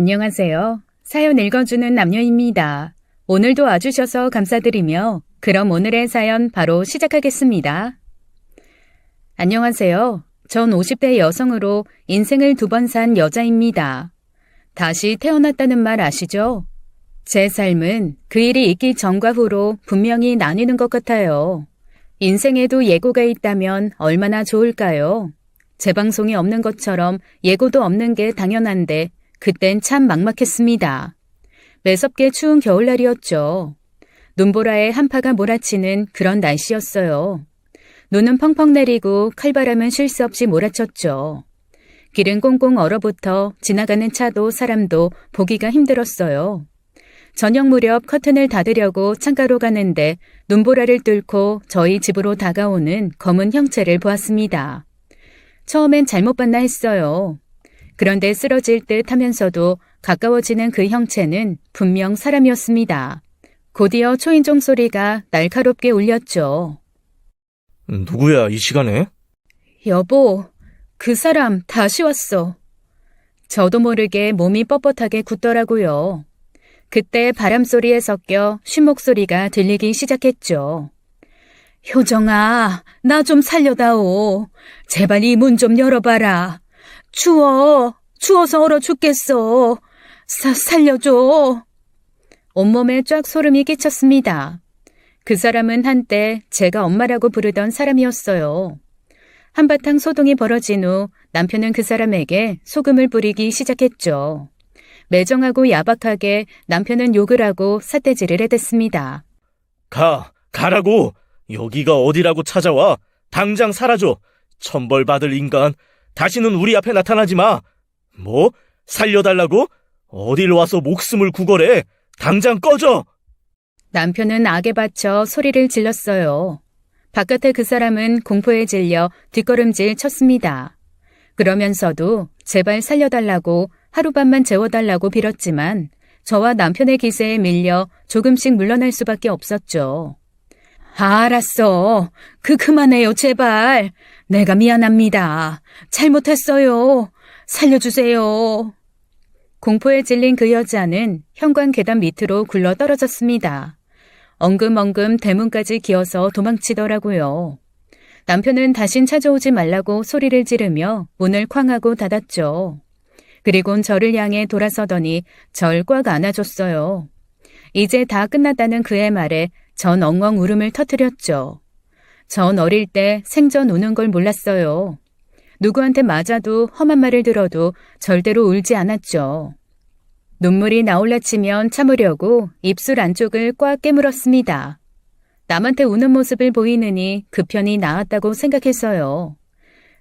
안녕하세요. 사연 읽어주는 남녀입니다. 오늘도 와주셔서 감사드리며 그럼 오늘의 사연 바로 시작하겠습니다. 안녕하세요. 전 50대 여성으로 인생을 2번 산 여자입니다. 다시 태어났다는 말 아시죠? 제 삶은 그 일이 있기 전과 후로 분명히 나뉘는 것 같아요. 인생에도 예고가 있다면 얼마나 좋을까요? 재방송이 없는 것처럼 예고도 없는 게 당연한데 그땐 참 막막했습니다. 매섭게 추운 겨울날이었죠. 눈보라에 한파가 몰아치는 그런 날씨였어요. 눈은 펑펑 내리고 칼바람은 쉴 새 없이 몰아쳤죠. 길은 꽁꽁 얼어붙어 지나가는 차도 사람도 보기가 힘들었어요. 저녁 무렵 커튼을 닫으려고 창가로 가는데 눈보라를 뚫고 저희 집으로 다가오는 검은 형체를 보았습니다. 처음엔 잘못 봤나 했어요. 그런데 쓰러질 듯 하면서도 가까워지는 그 형체는 분명 사람이었습니다. 곧이어 초인종 소리가 날카롭게 울렸죠. 누구야, 이 시간에? 여보, 그 사람 다시 왔어. 저도 모르게 몸이 뻣뻣하게 굳더라고요. 그때 바람소리에 섞여 쉰 목소리가 들리기 시작했죠. 효정아, 나 좀 살려다오. 제발 이 문 좀 열어봐라. 추워서 얼어 죽겠어. 살려줘. 온몸에 쫙 소름이 끼쳤습니다. 그 사람은 한때 제가 엄마라고 부르던 사람이었어요. 한바탕 소동이 벌어진 후 남편은 그 사람에게 소금을 뿌리기 시작했죠. 매정하고 야박하게 남편은 욕을 하고 삿대질을 해댔습니다. 가라고! 여기가 어디라고 찾아와! 당장 사라져! 천벌받을 인간! 다시는 우리 앞에 나타나지 마! 뭐? 살려달라고? 어딜 와서 목숨을 구걸해! 당장 꺼져! 남편은 악에 받쳐 소리를 질렀어요. 바깥에 그 사람은 공포에 질려 뒷걸음질 쳤습니다. 그러면서도 제발 살려달라고 하룻밤만 재워달라고 빌었지만 저와 남편의 기세에 밀려 조금씩 물러날 수밖에 없었죠. 알았어. 그만해요, 제발. 내가 미안합니다. 잘못했어요. 살려주세요. 공포에 질린 그 여자는 현관 계단 밑으로 굴러 떨어졌습니다. 엉금엉금 대문까지 기어서 도망치더라고요. 남편은 다신 찾아오지 말라고 소리를 지르며 문을 쾅하고 닫았죠. 그리곤 저를 향해 돌아서더니 절 꽉 안아줬어요. 이제 다 끝났다는 그의 말에 전 엉엉 울음을 터뜨렸죠. 전 어릴 때 생전 우는 걸 몰랐어요. 누구한테 맞아도 험한 말을 들어도 절대로 울지 않았죠. 눈물이 나올라치면 참으려고 입술 안쪽을 꽉 깨물었습니다. 남한테 우는 모습을 보이느니 그 편이 나았다고 생각해서요.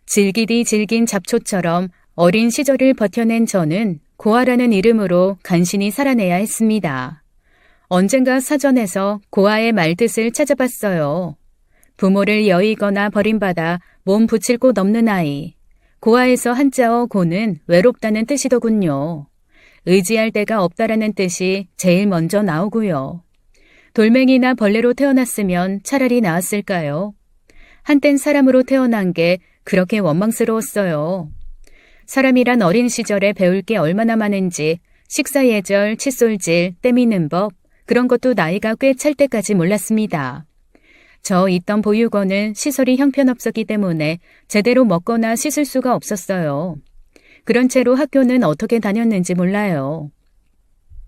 질기디 질긴 잡초처럼 어린 시절을 버텨낸 저는 고아라는 이름으로 간신히 살아내야 했습니다. 언젠가 사전에서 고아의 말뜻을 찾아봤어요. 부모를 여의거나 버림받아 몸 붙일 곳 없는 아이. 고아에서 한자어 고는 외롭다는 뜻이더군요. 의지할 데가 없다라는 뜻이 제일 먼저 나오고요. 돌멩이나 벌레로 태어났으면 차라리 나았을까요? 한땐 사람으로 태어난 게 그렇게 원망스러웠어요. 사람이란 어린 시절에 배울 게 얼마나 많은지 식사 예절, 칫솔질, 때미는 법, 그런 것도 나이가 꽤 찰 때까지 몰랐습니다. 저 있던 보육원은 시설이 형편없었기 때문에 제대로 먹거나 씻을 수가 없었어요. 그런 채로 학교는 어떻게 다녔는지 몰라요.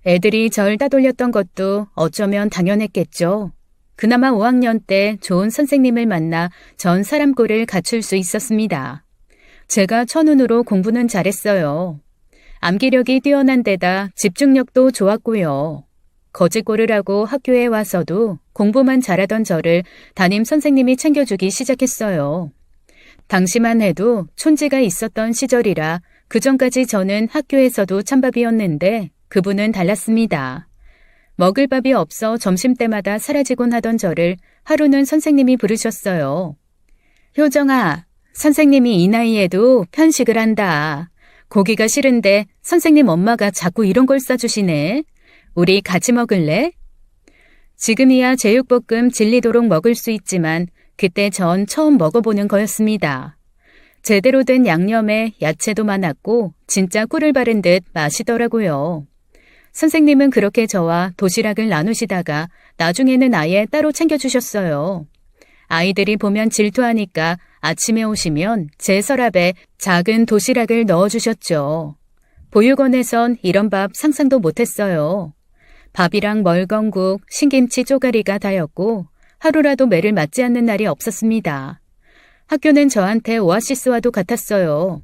애들이 절 따돌렸던 것도 어쩌면 당연했겠죠. 그나마 5학년 때 좋은 선생님을 만나 전 사람 꼴을 갖출 수 있었습니다. 제가 천운으로 공부는 잘했어요. 암기력이 뛰어난 데다 집중력도 좋았고요. 거짓골을 하고 학교에 와서도 공부만 잘하던 저를 담임 선생님이 챙겨주기 시작했어요. 당시만 해도 촌지가 있었던 시절이라 그전까지 저는 학교에서도 찬밥이었는데 그분은 달랐습니다. 먹을 밥이 없어 점심때마다 사라지곤 하던 저를 하루는 선생님이 부르셨어요. 효정아, 선생님이 이 나이에도 편식을 한다. 고기가 싫은데 선생님 엄마가 자꾸 이런 걸 싸주시네. 우리 같이 먹을래? 지금이야 제육볶음 질리도록 먹을 수 있지만 그때 전 처음 먹어보는 거였습니다. 제대로 된 양념에 야채도 많았고 진짜 꿀을 바른 듯 맛이더라고요. 선생님은 그렇게 저와 도시락을 나누시다가 나중에는 아예 따로 챙겨주셨어요. 아이들이 보면 질투하니까 아침에 오시면 제 서랍에 작은 도시락을 넣어주셨죠. 보육원에선 이런 밥 상상도 못했어요. 밥이랑 멀건국, 신김치 쪼가리가 다였고 하루라도 매를 맞지 않는 날이 없었습니다. 학교는 저한테 오아시스와도 같았어요.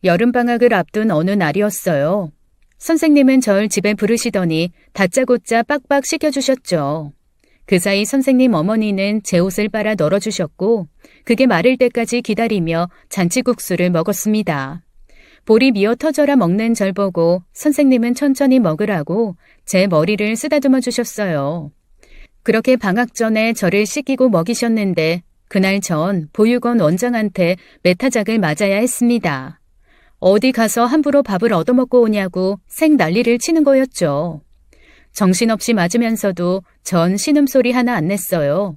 여름방학을 앞둔 어느 날이었어요. 선생님은 절 집에 부르시더니 다짜고짜 빡빡 시켜주셨죠. 그 사이 선생님 어머니는 제 옷을 빨아 널어주셨고 그게 마를 때까지 기다리며 잔치국수를 먹었습니다. 볼이 미어 터져라 먹는 절 보고 선생님은 천천히 먹으라고 제 머리를 쓰다듬어 주셨어요. 그렇게 방학 전에 저를 씻기고 먹이셨는데 그날 전 보육원 원장한테 메타작을 맞아야 했습니다. 어디 가서 함부로 밥을 얻어먹고 오냐고 생 난리를 치는 거였죠. 정신없이 맞으면서도 전 신음소리 하나 안 냈어요.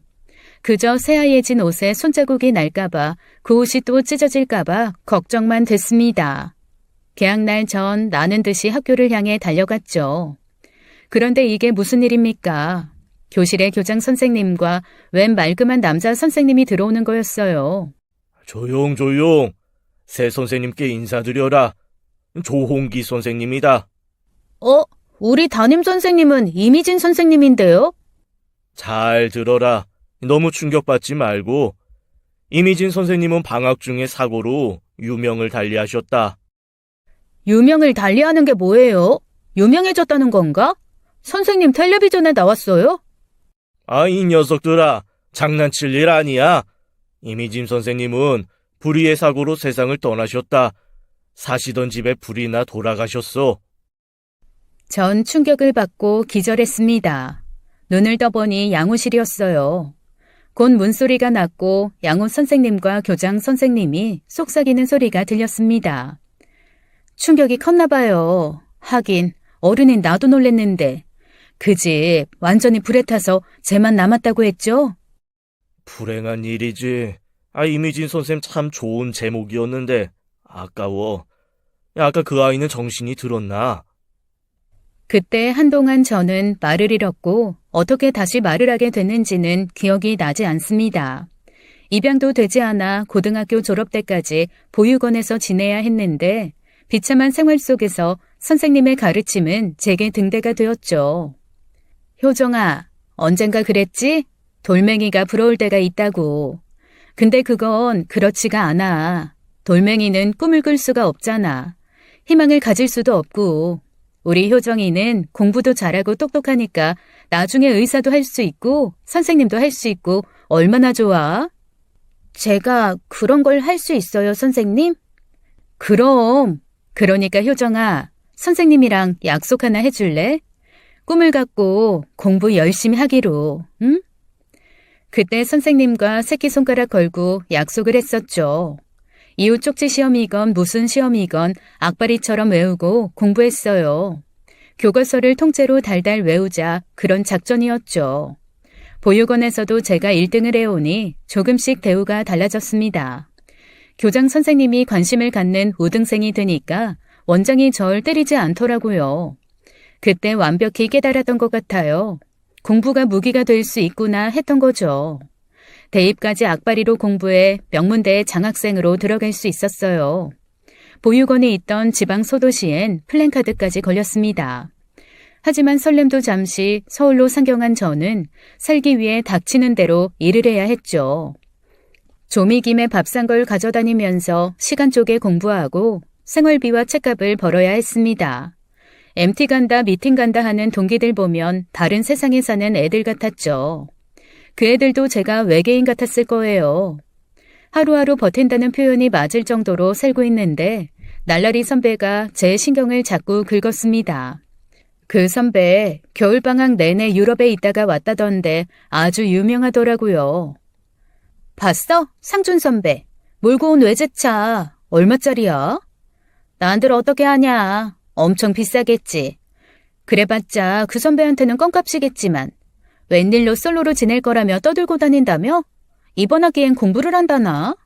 그저 새하얘진 옷에 손자국이 날까봐 그 옷이 또 찢어질까봐 걱정만 됐습니다. 개학날 전 나는 듯이 학교를 향해 달려갔죠. 그런데 이게 무슨 일입니까? 교실에 교장 선생님과 웬 말끔한 남자 선생님이 들어오는 거였어요. 조용. 새 선생님께 인사드려라. 조홍기 선생님이다. 우리 담임 선생님은 이미진 선생님인데요? 잘 들어라. 너무 충격받지 말고. 이미진 선생님은 방학 중에 사고로 유명을 달리하셨다. 유명을 달리하는 게 뭐예요? 유명해졌다는 건가? 선생님 텔레비전에 나왔어요? 이 녀석들아. 장난칠 일 아니야. 이미진 선생님은 불의의 사고로 세상을 떠나셨다. 사시던 집에 불이 나 돌아가셨어. 전 충격을 받고 기절했습니다. 눈을 떠보니 양호실이었어요. 곧 문소리가 났고 양호 선생님과 교장 선생님이 속삭이는 소리가 들렸습니다. 충격이 컸나 봐요. 하긴 어른인 나도 놀랬는데 그 집 완전히 불에 타서 쟤만 남았다고 했죠? 불행한 일이지. 이미진 선생님 참 좋은 제목이었는데 아까워. 아까 그 아이는 정신이 들었나? 그때 한동안 저는 말을 잃었고 어떻게 다시 말을 하게 됐는지는 기억이 나지 않습니다. 입양도 되지 않아 고등학교 졸업 때까지 보육원에서 지내야 했는데 비참한 생활 속에서 선생님의 가르침은 제게 등대가 되었죠. 효정아, 언젠가 그랬지? 돌멩이가 부러울 때가 있다고. 근데 그건 그렇지가 않아. 돌멩이는 꿈을 꿀 수가 없잖아. 희망을 가질 수도 없고. 우리 효정이는 공부도 잘하고 똑똑하니까 나중에 의사도 할 수 있고 선생님도 할 수 있고 얼마나 좋아? 제가 그런 걸 할 수 있어요, 선생님? 그럼. 그러니까 효정아, 선생님이랑 약속 하나 해줄래? 꿈을 갖고 공부 열심히 하기로, 응? 그때 선생님과 새끼손가락 걸고 약속을 했었죠. 이후 쪽지 시험이건 무슨 시험이건 악바리처럼 외우고 공부했어요. 교과서를 통째로 달달 외우자 그런 작전이었죠. 보육원에서도 제가 1등을 해오니 조금씩 대우가 달라졌습니다. 교장 선생님이 관심을 갖는 우등생이 되니까 원장이 절 때리지 않더라고요. 그때 완벽히 깨달았던 것 같아요. 공부가 무기가 될 수 있구나 했던 거죠. 대입까지 악바리로 공부해 명문대에 장학생으로 들어갈 수 있었어요. 보육원에 있던 지방 소도시엔 플랜카드까지 걸렸습니다. 하지만 설렘도 잠시 서울로 상경한 저는 살기 위해 닥치는 대로 일을 해야 했죠. 조미김에 밥 산 걸 가져다니면서 시간 쪼개 공부하고 생활비와 책값을 벌어야 했습니다. MT 간다, 미팅 간다 하는 동기들 보면 다른 세상에 사는 애들 같았죠. 그 애들도 제가 외계인 같았을 거예요. 하루하루 버틴다는 표현이 맞을 정도로 살고 있는데 날라리 선배가 제 신경을 자꾸 긁었습니다. 그 선배 겨울방학 내내 유럽에 있다가 왔다던데 아주 유명하더라고요. 봤어? 상준 선배. 몰고 온 외제차. 얼마짜리야? 난들 어떻게 하냐. 엄청 비싸겠지. 그래봤자 그 선배한테는 껌값이겠지만 웬일로 솔로로 지낼 거라며 떠들고 다닌다며? 이번 학기엔 공부를 한다나?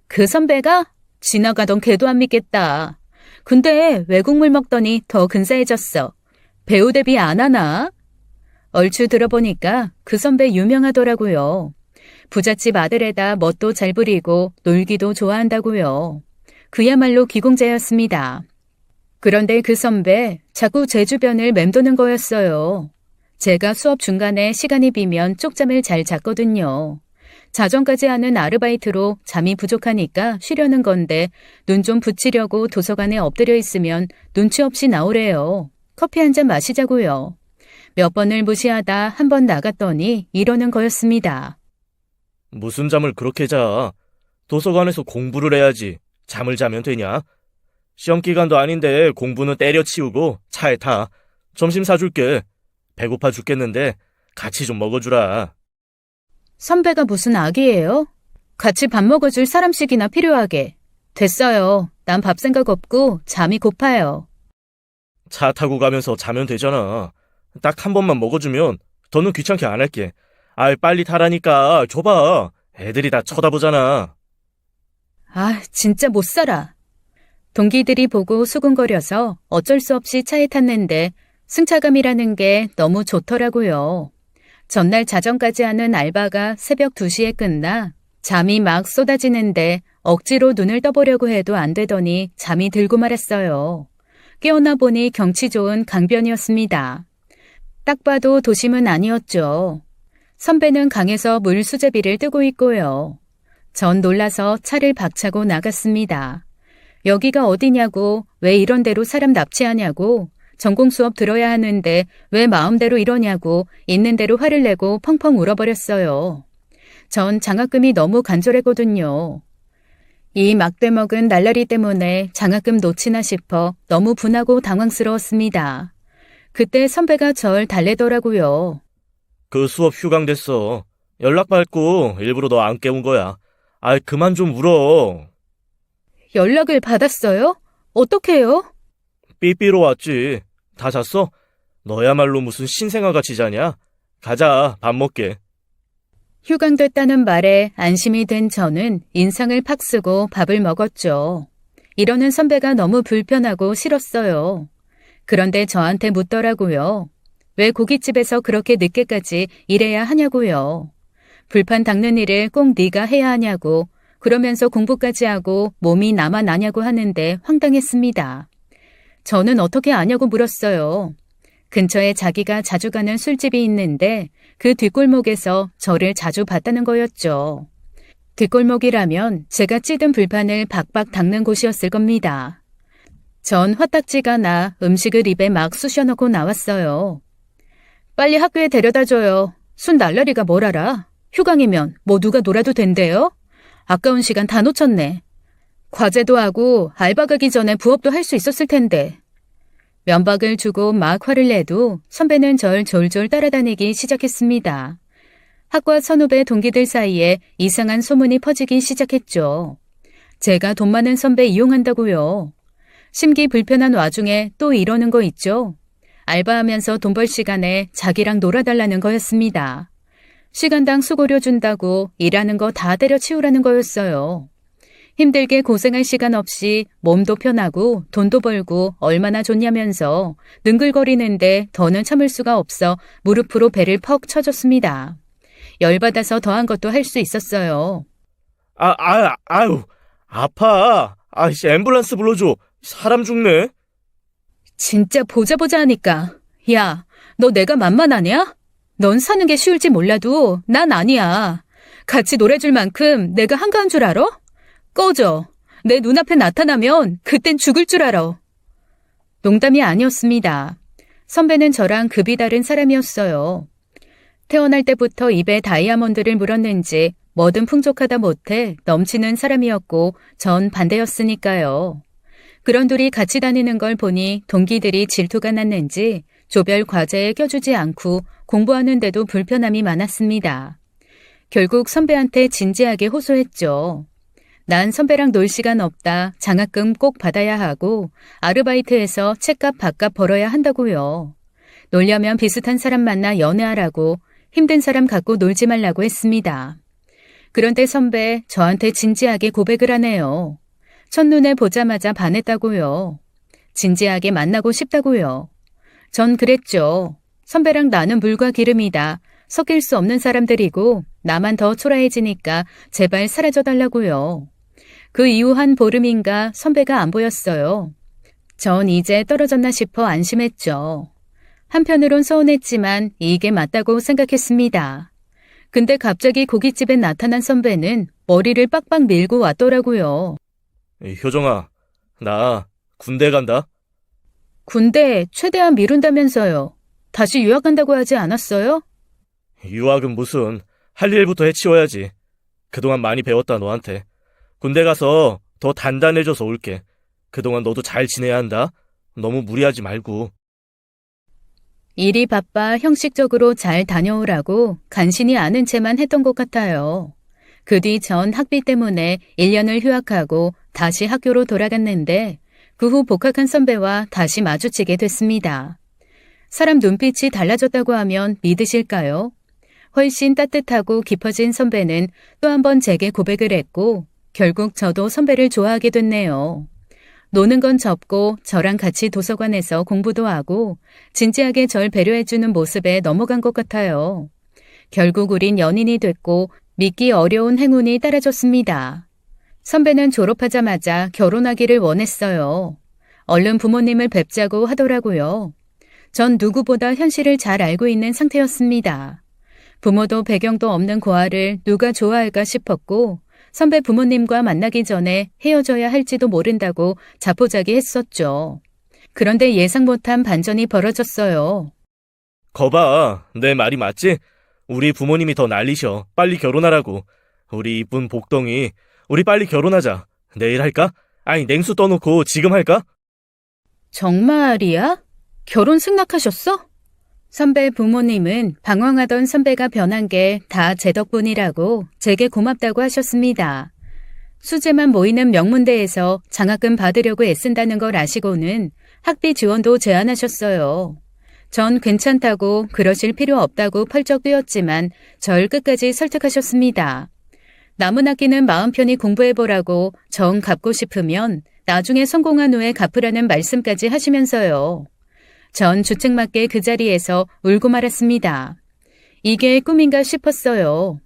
그 선배가? 지나가던 개도 안 믿겠다. 근데 외국물 먹더니 더 근사해졌어. 배우 데뷔 안 하나? 얼추 들어보니까 그 선배 유명하더라고요. 부잣집 아들에다 멋도 잘 부리고 놀기도 좋아한다고요. 그야말로 기공자였습니다. 그런데 그 선배 자꾸 제 주변을 맴도는 거였어요. 제가 수업 중간에 시간이 비면 쪽잠을 잘 잤거든요. 자정까지 하는 아르바이트로 잠이 부족하니까 쉬려는 건데 눈 좀 붙이려고 도서관에 엎드려 있으면 눈치 없이 나오래요. 커피 한 잔 마시자고요. 몇 번을 무시하다 한 번 나갔더니 이러는 거였습니다. 무슨 잠을 그렇게 자? 도서관에서 공부를 해야지. 잠을 자면 되냐? 시험 기간도 아닌데 공부는 때려치우고 차에 타. 점심 사줄게. 배고파 죽겠는데 같이 좀 먹어주라. 선배가 무슨 악이에요? 같이 밥 먹어줄 사람씩이나 필요하게. 됐어요. 난 밥 생각 없고 잠이 고파요. 차 타고 가면서 자면 되잖아. 딱 한 번만 먹어주면 더는 귀찮게 안 할게. 빨리 타라니까 줘봐. 애들이 다 쳐다보잖아. 아, 진짜 못 살아. 동기들이 보고 수군거려서 어쩔 수 없이 차에 탔는데 승차감이라는 게 너무 좋더라고요. 전날 자정까지 하는 알바가 새벽 2시에 끝나 잠이 막 쏟아지는데 억지로 눈을 떠보려고 해도 안 되더니 잠이 들고 말았어요. 깨어나 보니 경치 좋은 강변이었습니다. 딱 봐도 도심은 아니었죠. 선배는 강에서 물 수제비를 뜨고 있고요. 전 놀라서 차를 박차고 나갔습니다. 여기가 어디냐고, 왜 이런 데로 사람 납치하냐고, 전공 수업 들어야 하는데 왜 마음대로 이러냐고 있는 대로 화를 내고 펑펑 울어버렸어요. 전 장학금이 너무 간절했거든요. 이 막대먹은 날라리 때문에 장학금 놓치나 싶어 너무 분하고 당황스러웠습니다. 그때 선배가 절 달래더라고요. 그 수업 휴강됐어. 연락 받고 일부러 너 안 깨운 거야. 그만 좀 울어. 연락을 받았어요? 어떡해요? 삐삐로 왔지. 다 잤어? 너야말로 무슨 신생아같이 자냐? 가자, 밥 먹게. 휴강됐다는 말에 안심이 된 저는 인상을 팍 쓰고 밥을 먹었죠. 이러는 선배가 너무 불편하고 싫었어요. 그런데 저한테 묻더라고요. 왜 고깃집에서 그렇게 늦게까지 일해야 하냐고요. 불판 닦는 일을 꼭 네가 해야 하냐고, 그러면서 공부까지 하고 몸이 나만 아냐고 하는데 황당했습니다. 저는 어떻게 아냐고 물었어요. 근처에 자기가 자주 가는 술집이 있는데 그 뒷골목에서 저를 자주 봤다는 거였죠. 뒷골목이라면 제가 찌든 불판을 박박 닦는 곳이었을 겁니다. 전 화딱지가 나 음식을 입에 막 쑤셔넣고 나왔어요. 빨리 학교에 데려다줘요. 순 날라리가 뭘 알아? 휴강이면 뭐 누가 놀아도 된대요? 아까운 시간 다 놓쳤네. 과제도 하고 알바 가기 전에 부업도 할 수 있었을 텐데. 면박을 주고 막 화를 내도 선배는 절 졸졸 따라다니기 시작했습니다. 학과 선후배 동기들 사이에 이상한 소문이 퍼지기 시작했죠. 제가 돈 많은 선배 이용한다고요. 심기 불편한 와중에 또 이러는 거 있죠. 알바하면서 돈 벌 시간에 자기랑 놀아달라는 거였습니다. 시간당 수고료 준다고 일하는 거 다 때려치우라는 거였어요. 힘들게 고생할 시간 없이 몸도 편하고 돈도 벌고 얼마나 좋냐면서 능글거리는데 더는 참을 수가 없어 무릎으로 배를 퍽 쳐줬습니다. 열받아서 더한 것도 할 수 있었어요. 아유, 아파. 앰뷸런스 불러줘. 사람 죽네. 진짜 보자 하니까. 야, 너 내가 만만하냐? 넌 사는 게 쉬울지 몰라도 난 아니야. 같이 놀아줄 만큼 내가 한가한 줄 알아? 꺼져. 내 눈앞에 나타나면 그땐 죽을 줄 알아. 농담이 아니었습니다. 선배는 저랑 급이 다른 사람이었어요. 태어날 때부터 입에 다이아몬드를 물었는지 뭐든 풍족하다 못해 넘치는 사람이었고 전 반대였으니까요. 그런 둘이 같이 다니는 걸 보니 동기들이 질투가 났는지 조별 과제에 껴주지 않고 공부하는데도 불편함이 많았습니다. 결국 선배한테 진지하게 호소했죠. 난 선배랑 놀 시간 없다. 장학금 꼭 받아야 하고 아르바이트해서 책값 밥값 벌어야 한다고요. 놀려면 비슷한 사람 만나 연애하라고 힘든 사람 갖고 놀지 말라고 했습니다. 그런데 선배 저한테 진지하게 고백을 하네요. 첫눈에 보자마자 반했다고요. 진지하게 만나고 싶다고요. 전 그랬죠. 선배랑 나는 물과 기름이다. 섞일 수 없는 사람들이고 나만 더 초라해지니까 제발 사라져달라고요. 그 이후 한 보름인가 선배가 안 보였어요. 전 이제 떨어졌나 싶어 안심했죠. 한편으론 서운했지만 이게 맞다고 생각했습니다. 근데 갑자기 고깃집에 나타난 선배는 머리를 빡빡 밀고 왔더라고요. 효정아, 나 군대 간다. 군대 최대한 미룬다면서요. 다시 유학 간다고 하지 않았어요? 유학은 무슨, 할 일부터 해치워야지. 그동안 많이 배웠다, 너한테. 군대 가서 더 단단해져서 올게. 그동안 너도 잘 지내야 한다. 너무 무리하지 말고. 일이 바빠 형식적으로 잘 다녀오라고 간신히 아는 체만 했던 것 같아요. 그 뒤 전 학비 때문에 1년을 휴학하고 다시 학교로 돌아갔는데 그 후 복학한 선배와 다시 마주치게 됐습니다. 사람 눈빛이 달라졌다고 하면 믿으실까요? 훨씬 따뜻하고 깊어진 선배는 또 한 번 제게 고백을 했고 결국 저도 선배를 좋아하게 됐네요. 노는 건 접고 저랑 같이 도서관에서 공부도 하고 진지하게 절 배려해주는 모습에 넘어간 것 같아요. 결국 우린 연인이 됐고 믿기 어려운 행운이 따라줬습니다. 선배는 졸업하자마자 결혼하기를 원했어요. 얼른 부모님을 뵙자고 하더라고요. 전 누구보다 현실을 잘 알고 있는 상태였습니다. 부모도 배경도 없는 고아를 누가 좋아할까 싶었고 선배 부모님과 만나기 전에 헤어져야 할지도 모른다고 자포자기했었죠. 그런데 예상 못한 반전이 벌어졌어요. 거봐, 내 말이 맞지? 우리 부모님이 더 난리셔. 빨리 결혼하라고. 우리 이쁜 복덩이, 우리 빨리 결혼하자. 내일 할까? 아니, 냉수 떠놓고 지금 할까? 정말이야? 결혼 승낙하셨어? 선배 부모님은 방황하던 선배가 변한 게 다 제 덕분이라고 제게 고맙다고 하셨습니다. 수재만 모이는 명문대에서 장학금 받으려고 애쓴다는 걸 아시고는 학비 지원도 제안하셨어요. 전 괜찮다고 그러실 필요 없다고 펄쩍 뛰었지만 절 끝까지 설득하셨습니다. 남은 학기는 마음 편히 공부해보라고 정 갚고 싶으면 나중에 성공한 후에 갚으라는 말씀까지 하시면서요. 전 주책맞게 그 자리에서 울고 말았습니다. 이게 꿈인가 싶었어요.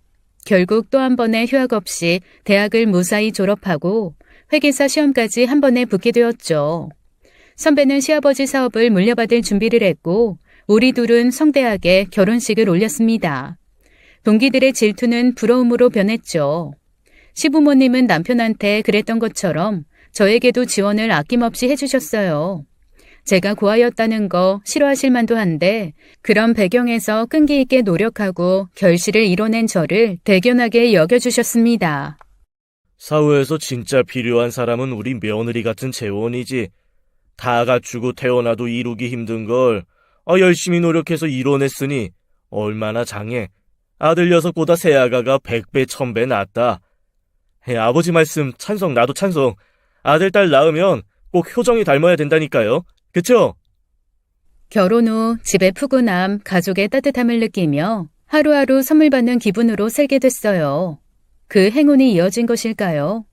결국 또 한 번의 휴학 없이 대학을 무사히 졸업하고 회계사 시험까지 한 번에 붙게 되었죠. 선배는 시아버지 사업을 물려받을 준비를 했고 우리 둘은 성대하게 결혼식을 올렸습니다. 동기들의 질투는 부러움으로 변했죠. 시부모님은 남편한테 그랬던 것처럼 저에게도 지원을 아낌없이 해주셨어요. 제가 고아였다는 거 싫어하실 만도 한데 그런 배경에서 끈기 있게 노력하고 결실을 이뤄낸 저를 대견하게 여겨주셨습니다. 사회에서 진짜 필요한 사람은 우리 며느리 같은 재혼이지. 다 갖추고 태어나도 이루기 힘든 걸 열심히 노력해서 이뤄냈으니 얼마나 장해. 아들 녀석보다 새아가가 100배 1000배 낫다. 아버지 말씀 찬성, 나도 찬성. 아들 딸 낳으면 꼭 효정이 닮아야 된다니까요. 그쵸? 결혼 후 집의 푸근함, 가족의 따뜻함을 느끼며 하루하루 선물 받는 기분으로 살게 됐어요. 그 행운이 이어진 것일까요?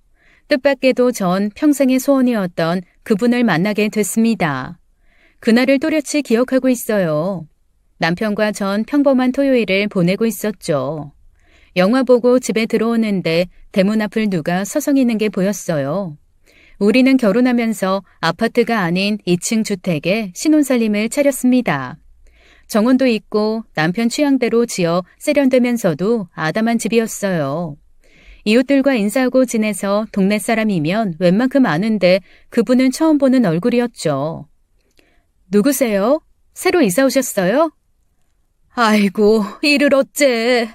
뜻밖에도 전 평생의 소원이었던 그분을 만나게 됐습니다. 그날을 또렷이 기억하고 있어요. 남편과 전 평범한 토요일을 보내고 있었죠. 영화 보고 집에 들어오는데 대문 앞을 누가 서성이는 게 보였어요. 우리는 결혼하면서 아파트가 아닌 2층 주택에 신혼살림을 차렸습니다. 정원도 있고 남편 취향대로 지어 세련되면서도 아담한 집이었어요. 이웃들과 인사하고 지내서 동네 사람이면 웬만큼 아는데 그분은 처음 보는 얼굴이었죠. 누구세요? 새로 이사 오셨어요? 아이고, 이를 어째.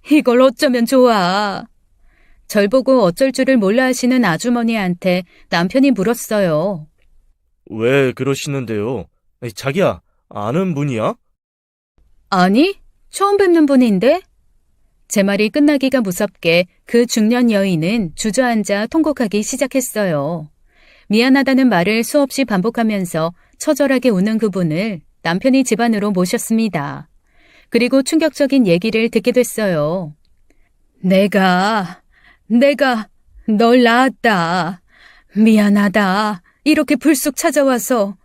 이걸 어쩌면 좋아. 절 보고 어쩔 줄을 몰라 하시는 아주머니한테 남편이 물었어요. 왜 그러시는데요? 자기야, 아는 분이야? 아니, 처음 뵙는 분인데? 제 말이 끝나기가 무섭게 그 중년 여인은 주저앉아 통곡하기 시작했어요. 미안하다는 말을 수없이 반복하면서 처절하게 우는 그분을 남편이 집 안으로 모셨습니다. 그리고 충격적인 얘기를 듣게 됐어요. 내가 널 낳았다. 미안하다. 이렇게 불쑥 찾아와서.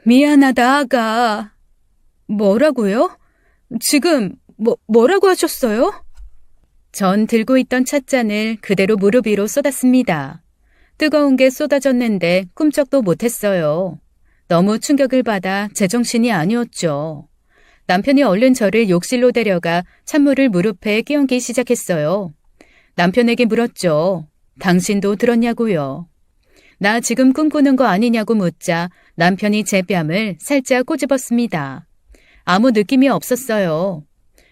미안하다, 아가. 뭐라고요? 지금 뭐라고 하셨어요? 전 들고 있던 찻잔을 그대로 무릎 위로 쏟았습니다. 뜨거운 게 쏟아졌는데 꿈쩍도 못했어요. 너무 충격을 받아 제정신이 아니었죠. 남편이 얼른 저를 욕실로 데려가 찬물을 무릎에 끼얹기 시작했어요. 남편에게 물었죠. 당신도 들었냐고요. 나 지금 꿈꾸는 거 아니냐고 묻자 남편이 제 뺨을 살짝 꼬집었습니다. 아무 느낌이 없었어요.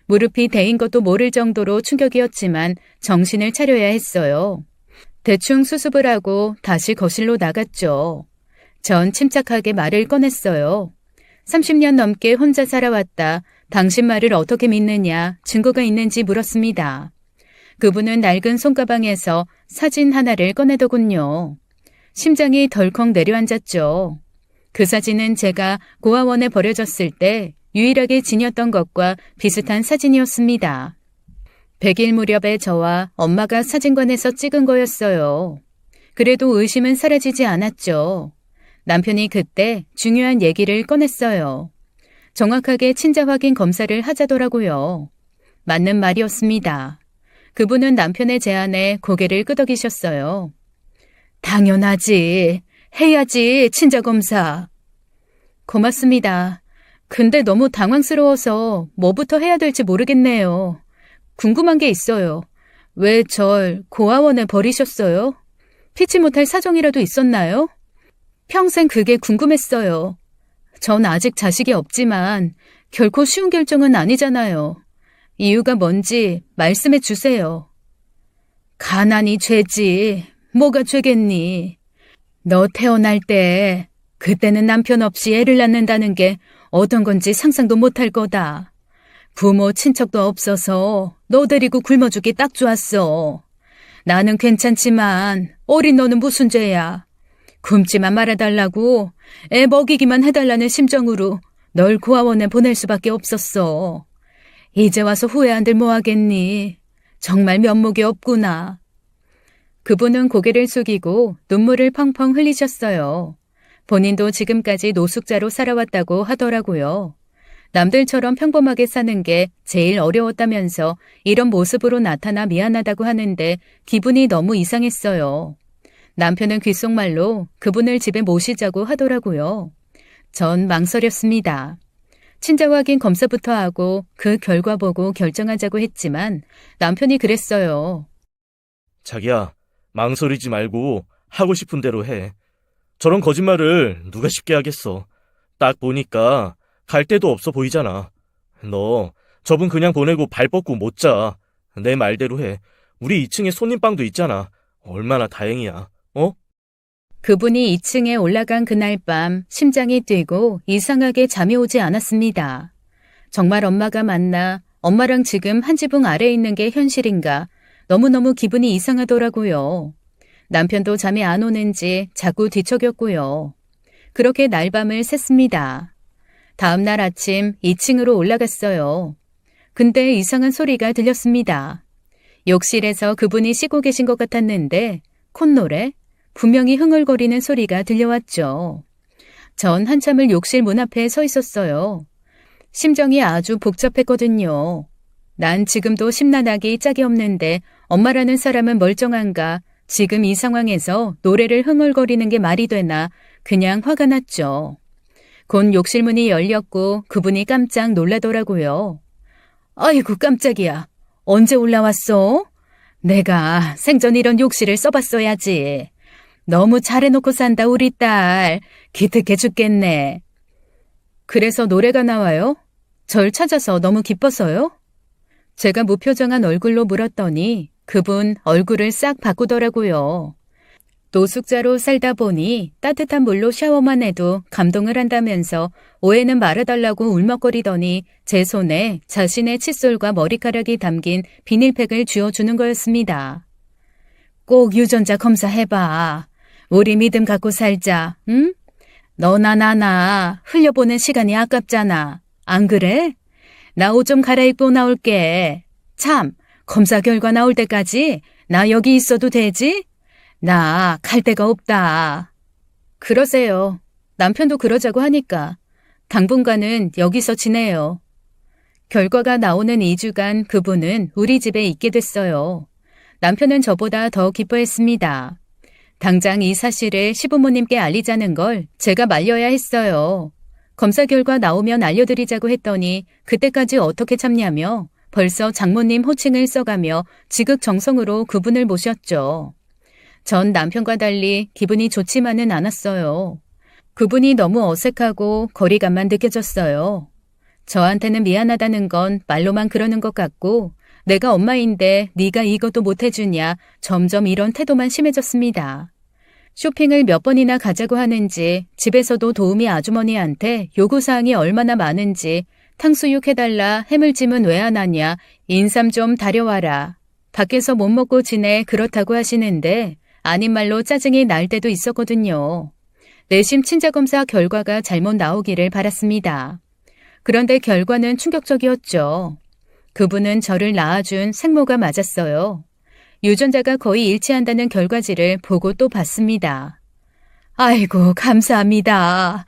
무릎이 데인 것도 모를 정도로 충격이었지만 정신을 차려야 했어요. 대충 수습을 하고 다시 거실로 나갔죠. 전 침착하게 말을 꺼냈어요. 30년 넘게 혼자 살아왔다. 당신 말을 어떻게 믿느냐, 증거가 있는지 물었습니다. 그분은 낡은 손가방에서 사진 하나를 꺼내더군요. 심장이 덜컥 내려앉았죠. 그 사진은 제가 고아원에 버려졌을 때 유일하게 지녔던 것과 비슷한 사진이었습니다. 100일 무렵에 저와 엄마가 사진관에서 찍은 거였어요. 그래도 의심은 사라지지 않았죠. 남편이 그때 중요한 얘기를 꺼냈어요. 정확하게 친자 확인 검사를 하자더라고요. 맞는 말이었습니다. 그분은 남편의 제안에 고개를 끄덕이셨어요. 당연하지. 해야지, 친자 검사. 고맙습니다. 근데 너무 당황스러워서 뭐부터 해야 될지 모르겠네요. 궁금한 게 있어요. 왜 절 고아원에 버리셨어요? 피치 못할 사정이라도 있었나요? 평생 그게 궁금했어요. 전 아직 자식이 없지만 결코 쉬운 결정은 아니잖아요. 이유가 뭔지 말씀해 주세요. 가난이 죄지. 뭐가 죄겠니? 너 태어날 때 그때는 남편 없이 애를 낳는다는 게 어떤 건지 상상도 못할 거다. 부모 친척도 없어서 너 데리고 굶어주기 딱 좋았어. 나는 괜찮지만 어린 너는 무슨 죄야. 굶지만 말아달라고 애 먹이기만 해달라는 심정으로 널 고아원에 보낼 수밖에 없었어. 이제 와서 후회한들 뭐하겠니? 정말 면목이 없구나. 그분은 고개를 숙이고 눈물을 펑펑 흘리셨어요. 본인도 지금까지 노숙자로 살아왔다고 하더라고요. 남들처럼 평범하게 사는 게 제일 어려웠다면서 이런 모습으로 나타나 미안하다고 하는데 기분이 너무 이상했어요. 남편은 귓속말로 그분을 집에 모시자고 하더라고요. 전 망설였습니다. 친자 확인 검사부터 하고 그 결과 보고 결정하자고 했지만 남편이 그랬어요. 자기야, 망설이지 말고 하고 싶은 대로 해. 저런 거짓말을 누가 쉽게 하겠어. 딱 보니까 갈 데도 없어 보이잖아. 너 저분 그냥 보내고 발 뻗고 못 자. 내 말대로 해. 우리 2층에 손님방도 있잖아. 얼마나 다행이야. 어? 그분이 2층에 올라간 그날 밤 심장이 뛰고 이상하게 잠이 오지 않았습니다. 정말 엄마가 맞나? 엄마랑 지금 한 지붕 아래에 있는 게 현실인가? 너무너무 기분이 이상하더라고요. 남편도 잠이 안 오는지 자꾸 뒤척였고요. 그렇게 날밤을 샜습니다. 다음 날 아침 2층으로 올라갔어요. 근데 이상한 소리가 들렸습니다. 욕실에서 그분이 씻고 계신 것 같았는데 콧노래? 분명히 흥얼거리는 소리가 들려왔죠. 전 한참을 욕실 문 앞에 서 있었어요. 심정이 아주 복잡했거든요. 난 지금도 심란하기 짝이 없는데 엄마라는 사람은 멀쩡한가? 지금 이 상황에서 노래를 흥얼거리는 게 말이 되나? 그냥 화가 났죠. 곧 욕실 문이 열렸고 그분이 깜짝 놀라더라고요. 아이고 깜짝이야. 언제 올라왔어? 내가 생전 이런 욕실을 써봤어야지. 너무 잘해놓고 산다 우리 딸. 기특해 죽겠네. 그래서 노래가 나와요? 절 찾아서 너무 기뻐서요? 제가 무표정한 얼굴로 물었더니 그분 얼굴을 싹 바꾸더라고요. 노숙자로 살다 보니 따뜻한 물로 샤워만 해도 감동을 한다면서 오해는 말아달라고 울먹거리더니 제 손에 자신의 칫솔과 머리카락이 담긴 비닐팩을 쥐어주는 거였습니다. 꼭 유전자 검사해봐. 우리 믿음 갖고 살자, 응? 너나 나나 흘려보낸 시간이 아깝잖아. 안 그래? 나 옷 좀 갈아입고 나올게. 참, 검사 결과 나올 때까지 나 여기 있어도 되지? 나 갈 데가 없다. 그러세요. 남편도 그러자고 하니까 당분간은 여기서 지내요. 결과가 나오는 2주간 그분은 우리 집에 있게 됐어요. 남편은 저보다 더 기뻐했습니다. 당장 이 사실을 시부모님께 알리자는 걸 제가 말려야 했어요. 검사 결과 나오면 알려드리자고 했더니 그때까지 어떻게 참냐며 벌써 장모님 호칭을 써가며 지극정성으로 그분을 모셨죠. 전 남편과 달리 기분이 좋지만은 않았어요. 그분이 너무 어색하고 거리감만 느껴졌어요. 저한테는 미안하다는 건 말로만 그러는 것 같고 내가 엄마인데 네가 이것도 못해주냐 점점 이런 태도만 심해졌습니다. 쇼핑을 몇 번이나 가자고 하는지 집에서도 도우미 아주머니한테 요구사항이 얼마나 많은지 탕수육 해달라 해물찜은 왜 안 하냐 인삼 좀 다려와라. 밖에서 못 먹고 지내 그렇다고 하시는데 아닌 말로 짜증이 날 때도 있었거든요. 내심 친자검사 결과가 잘못 나오기를 바랐습니다. 그런데 결과는 충격적이었죠. 그분은 저를 낳아준 생모가 맞았어요. 유전자가 거의 일치한다는 결과지를 보고 또 봤습니다. 아이고 감사합니다.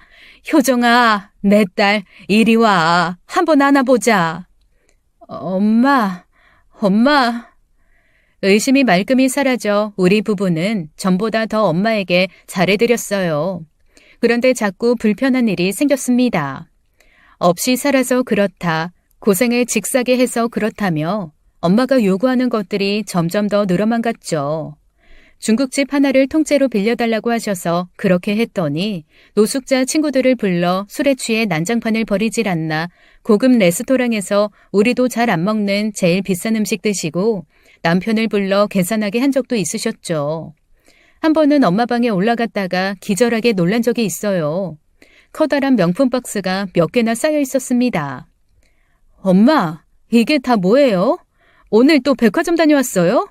효정아, 내 딸 이리 와. 한번 안아보자. 엄마. 의심이 말끔히 사라져 우리 부부는 전보다 더 엄마에게 잘해드렸어요. 그런데 자꾸 불편한 일이 생겼습니다. 없이 살아서 그렇다, 고생을 직사게 해서 그렇다며 엄마가 요구하는 것들이 점점 더 늘어만 갔죠. 중국집 하나를 통째로 빌려달라고 하셔서 그렇게 했더니 노숙자 친구들을 불러 술에 취해 난장판을 벌이질 않나 고급 레스토랑에서 우리도 잘 안 먹는 제일 비싼 음식 드시고 남편을 불러 계산하게 한 적도 있으셨죠. 한 번은 엄마 방에 올라갔다가 기절하게 놀란 적이 있어요. 커다란 명품 박스가 몇 개나 쌓여 있었습니다. 엄마, 이게 다 뭐예요? 오늘 또 백화점 다녀왔어요?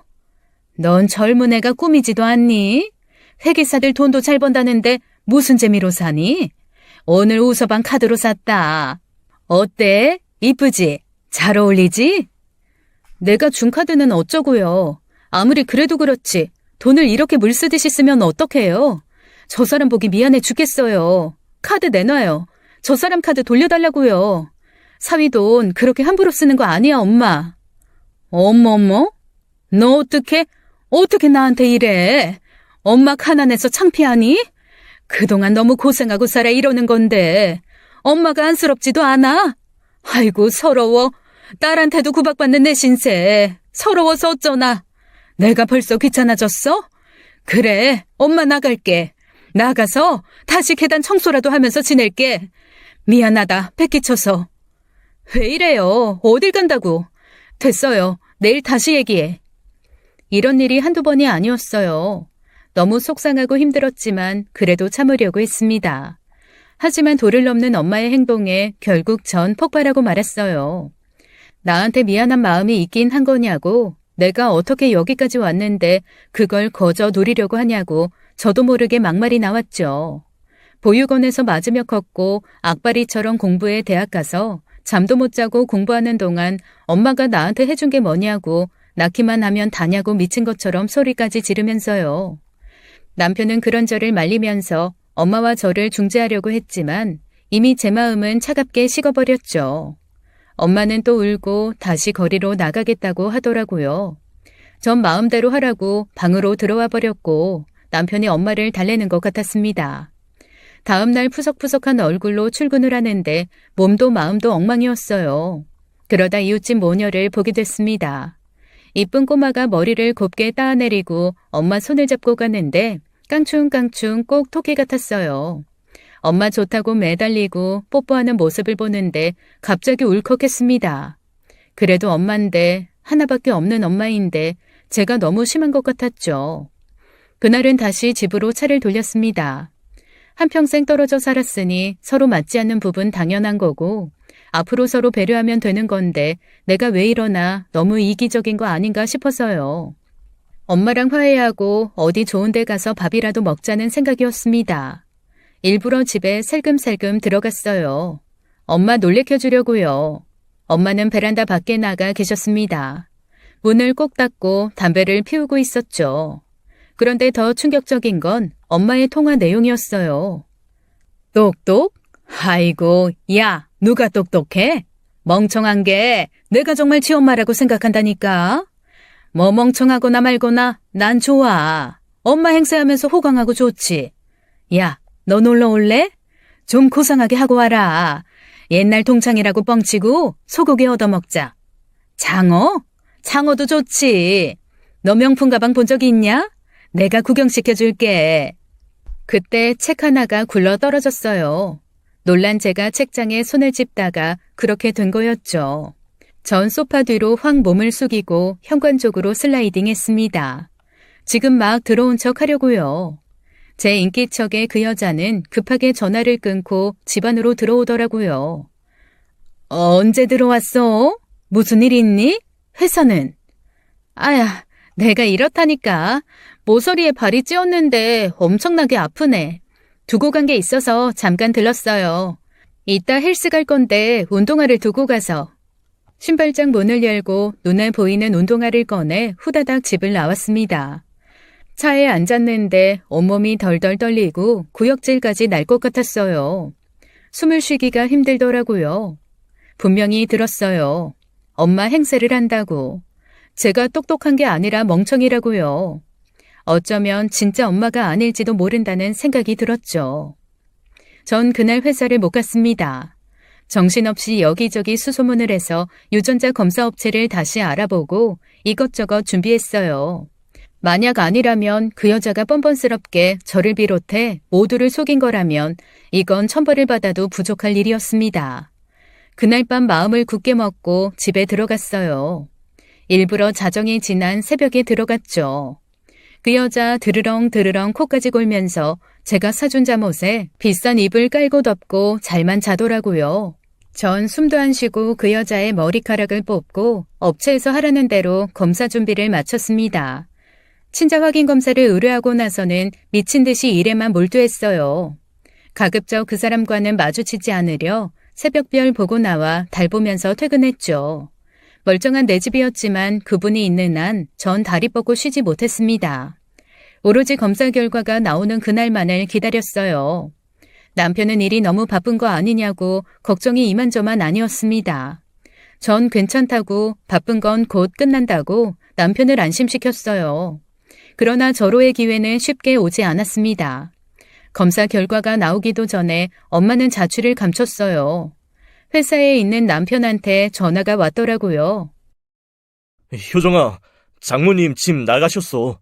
넌 젊은 애가 꾸미지도 않니? 회계사들 돈도 잘 번다는데 무슨 재미로 사니? 오늘 우서방 카드로 샀다. 어때? 이쁘지? 잘 어울리지? 내가 준 카드는 어쩌고요. 아무리 그래도 그렇지 돈을 이렇게 물 쓰듯이 쓰면 어떡해요? 저 사람 보기 미안해 죽겠어요. 카드 내놔요. 저 사람 카드 돌려달라고요. 사위 돈 그렇게 함부로 쓰는 거 아니야, 엄마. 어머머? 너 어떻게 나한테 이래? 엄마 가난해서 창피하니? 그동안 너무 고생하고 살아 이러는 건데 엄마가 안쓰럽지도 않아? 아이고 서러워. 딸한테도 구박받는 내 신세. 서러워서 어쩌나. 내가 벌써 귀찮아졌어? 그래, 엄마 나갈게. 나가서 다시 계단 청소라도 하면서 지낼게. 미안하다, 뺏기쳐서. 왜 이래요? 어딜 간다고? 됐어요. 내일 다시 얘기해. 이런 일이 한두 번이 아니었어요. 너무 속상하고 힘들었지만 그래도 참으려고 했습니다. 하지만 도를 넘는 엄마의 행동에 결국 전 폭발하고 말았어요. 나한테 미안한 마음이 있긴 한 거냐고, 내가 어떻게 여기까지 왔는데 그걸 거저 누리려고 하냐고 저도 모르게 막말이 나왔죠. 보육원에서 맞으며 컸고 악바리처럼 공부해 대학 가서 잠도 못 자고 공부하는 동안 엄마가 나한테 해준 게 뭐냐고 낳기만 하면 다냐고 미친 것처럼 소리까지 지르면서요. 남편은 그런 저를 말리면서 엄마와 저를 중재하려고 했지만 이미 제 마음은 차갑게 식어버렸죠. 엄마는 또 울고 다시 거리로 나가겠다고 하더라고요. 전 마음대로 하라고 방으로 들어와 버렸고 남편이 엄마를 달래는 것 같았습니다. 다음 날 푸석푸석한 얼굴로 출근을 하는데 몸도 마음도 엉망이었어요. 그러다 이웃집 모녀를 보게 됐습니다. 이쁜 꼬마가 머리를 곱게 따내리고 엄마 손을 잡고 가는데 깡충깡충 꼭 토끼 같았어요. 엄마 좋다고 매달리고 뽀뽀하는 모습을 보는데 갑자기 울컥했습니다. 그래도 엄마인데, 하나밖에 없는 엄마인데 제가 너무 심한 것 같았죠. 그날은 다시 집으로 차를 돌렸습니다. 한평생 떨어져 살았으니 서로 맞지 않는 부분 당연한 거고 앞으로 서로 배려하면 되는 건데 내가 왜 이러나 너무 이기적인 거 아닌가 싶어서요. 엄마랑 화해하고 어디 좋은 데 가서 밥이라도 먹자는 생각이었습니다. 일부러 집에 살금살금 들어갔어요. 엄마 놀래켜주려고요. 엄마는 베란다 밖에 나가 계셨습니다. 문을 꼭 닫고 담배를 피우고 있었죠. 그런데 더 충격적인 건 엄마의 통화 내용이었어요. 똑똑? 아이고, 야, 누가 똑똑해? 멍청한 게 내가 정말 지 엄마라고 생각한다니까. 뭐 멍청하거나 말거나 난 좋아. 엄마 행세하면서 호강하고 좋지. 야, 너 놀러 올래? 좀 고상하게 하고 와라. 옛날 동창이라고 뻥치고 소고기 얻어먹자. 장어? 장어도 좋지. 너 명품 가방 본 적 있냐? 내가 구경시켜줄게. 그때 책 하나가 굴러 떨어졌어요. 놀란 제가 책장에 손을 찝다가 그렇게 된 거였죠. 전 소파 뒤로 확 몸을 숙이고 현관 쪽으로 슬라이딩 했습니다. 지금 막 들어온 척 하려고요. 제 인기척에 그 여자는 급하게 전화를 끊고 집 안으로 들어오더라고요. 언제 들어왔어? 무슨 일 있니? 회사는? 아야, 내가 이렇다니까. 모서리에 발이 찧었는데 엄청나게 아프네. 두고 간 게 있어서 잠깐 들렀어요. 이따 헬스 갈 건데 운동화를 두고 가서. 신발장 문을 열고 눈에 보이는 운동화를 꺼내 후다닥 집을 나왔습니다. 차에 앉았는데 온몸이 덜덜 떨리고 구역질까지 날 것 같았어요. 숨을 쉬기가 힘들더라고요. 분명히 들었어요. 엄마 행세를 한다고. 제가 똑똑한 게 아니라 멍청이라고요. 어쩌면 진짜 엄마가 아닐지도 모른다는 생각이 들었죠. 전 그날 회사를 못 갔습니다. 정신없이 여기저기 수소문을 해서 유전자 검사 업체를 다시 알아보고 이것저것 준비했어요. 만약 아니라면 그 여자가 뻔뻔스럽게 저를 비롯해 모두를 속인 거라면 이건 천벌을 받아도 부족할 일이었습니다. 그날 밤 마음을 굳게 먹고 집에 들어갔어요. 일부러 자정이 지난 새벽에 들어갔죠. 그 여자 드르렁 코까지 골면서 제가 사준 잠옷에 비싼 이불 깔고 덮고 잘만 자더라고요. 전 숨도 안 쉬고 그 여자의 머리카락을 뽑고 업체에서 하라는 대로 검사 준비를 마쳤습니다. 친자 확인 검사를 의뢰하고 나서는 미친 듯이 일에만 몰두했어요. 가급적 그 사람과는 마주치지 않으려 새벽별 보고 나와 달 보면서 퇴근했죠. 멀쩡한 내 집이었지만 그분이 있는 한 전 다리 뻗고 쉬지 못했습니다. 오로지 검사 결과가 나오는 그날만을 기다렸어요. 남편은 일이 너무 바쁜 거 아니냐고 걱정이 이만저만 아니었습니다. 전 괜찮다고 바쁜 건 곧 끝난다고 남편을 안심시켰어요. 그러나 절호의 기회는 쉽게 오지 않았습니다. 검사 결과가 나오기도 전에 엄마는 자취를 감췄어요. 회사에 있는 남편한테 전화가 왔더라고요. 효정아, 장모님 집 나가셨어.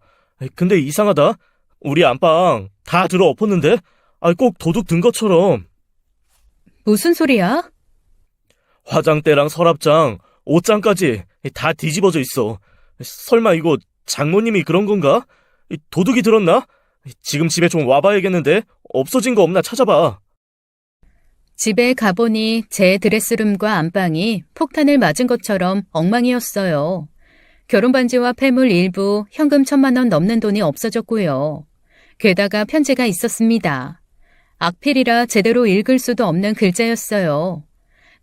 근데 이상하다. 우리 안방 다 들어 엎었는데? 꼭 도둑 든 것처럼. 무슨 소리야? 화장대랑 서랍장, 옷장까지 다 뒤집어져 있어. 설마 이거 장모님이 그런 건가? 도둑이 들었나? 지금 집에 좀 와봐야겠는데? 없어진 거 없나 찾아봐. 집에 가보니 제 드레스룸과 안방이 폭탄을 맞은 것처럼 엉망이었어요. 결혼반지와 폐물 일부, 현금 1,000만 원 넘는 돈이 없어졌고요. 게다가 편지가 있었습니다. 악필이라 제대로 읽을 수도 없는 글자였어요.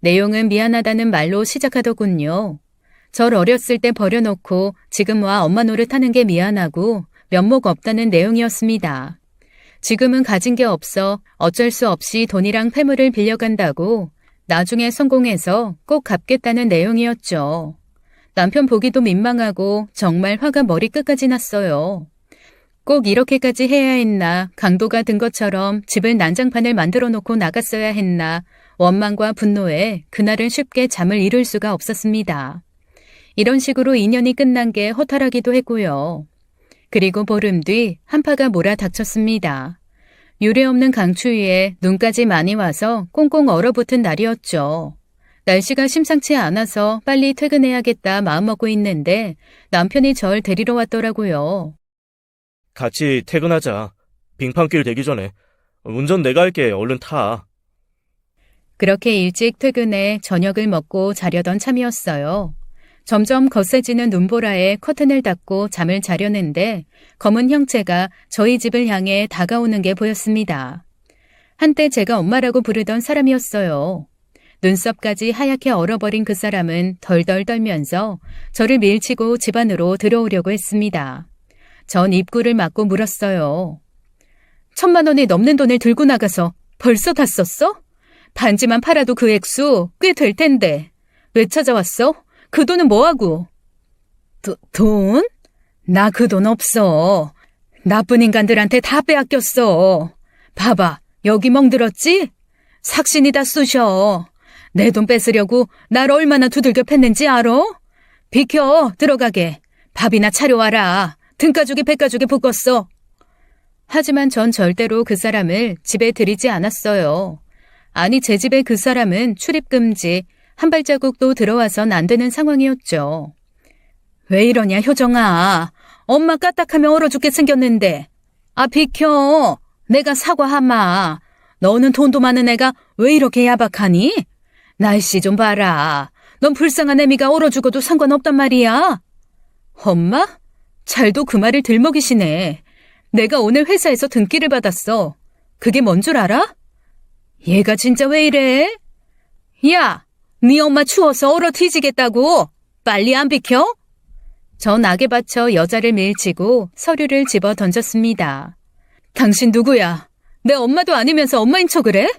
내용은 미안하다는 말로 시작하더군요. 절 어렸을 때 버려놓고 지금 와 엄마 노릇하는 게 미안하고 면목 없다는 내용이었습니다. 지금은 가진 게 없어 어쩔 수 없이 돈이랑 폐물을 빌려간다고 나중에 성공해서 꼭 갚겠다는 내용이었죠. 남편 보기도 민망하고 정말 화가 머리끝까지 났어요. 꼭 이렇게까지 해야 했나, 강도가 든 것처럼 집을 난장판을 만들어 놓고 나갔어야 했나, 원망과 분노에 그날은 쉽게 잠을 이룰 수가 없었습니다. 이런 식으로 인연이 끝난 게 허탈하기도 했고요. 그리고 보름 뒤 한파가 몰아닥쳤습니다. 유례없는 강추위에 눈까지 많이 와서 꽁꽁 얼어붙은 날이었죠. 날씨가 심상치 않아서 빨리 퇴근해야겠다 마음먹고 있는데 남편이 절 데리러 왔더라고요. 같이 퇴근하자. 빙판길 되기 전에. 운전 내가 할게. 얼른 타. 그렇게 일찍 퇴근해 저녁을 먹고 자려던 참이었어요. 점점 거세지는 눈보라에 커튼을 닫고 잠을 자려는데 검은 형체가 저희 집을 향해 다가오는 게 보였습니다. 한때 제가 엄마라고 부르던 사람이었어요. 눈썹까지 하얗게 얼어버린 그 사람은 덜덜 떨면서 저를 밀치고 집 안으로 들어오려고 했습니다. 전 입구를 막고 물었어요. 1,000만 원이 넘는 돈을 들고 나가서 벌써 다 썼어? 반지만 팔아도 그 액수 꽤 될 텐데. 왜 찾아왔어? 그 돈은 뭐하고? 돈? 나 그 돈 없어. 나쁜 인간들한테 다 빼앗겼어. 봐봐, 여기 멍들었지? 삭신이 다 쑤셔. 내 돈 뺏으려고 날 얼마나 두들겨 팼는지 알아? 비켜, 들어가게. 밥이나 차려와라. 등가죽이 배가죽이 붙었어. 하지만 전 절대로 그 사람을 집에 들이지 않았어요. 아니, 제 집에 그 사람은 출입금지, 한 발자국도 들어와선 안 되는 상황이었죠. 왜 이러냐, 효정아. 엄마 까딱하면 얼어 죽게 생겼는데. 아, 비켜. 내가 사과하마. 너는 돈도 많은 애가 왜 이렇게 야박하니? 날씨 좀 봐라. 넌 불쌍한 애미가 얼어 죽어도 상관없단 말이야. 엄마? 잘도 그 말을 들먹이시네. 내가 오늘 회사에서 등기를 받았어. 그게 뭔 줄 알아? 얘가 진짜 왜 이래? 야, 네 엄마 추워서 얼어 뒤지겠다고. 빨리 안 비켜? 전 악에 받쳐 여자를 밀치고 서류를 집어 던졌습니다. 당신 누구야? 내 엄마도 아니면서 엄마인 척을 해?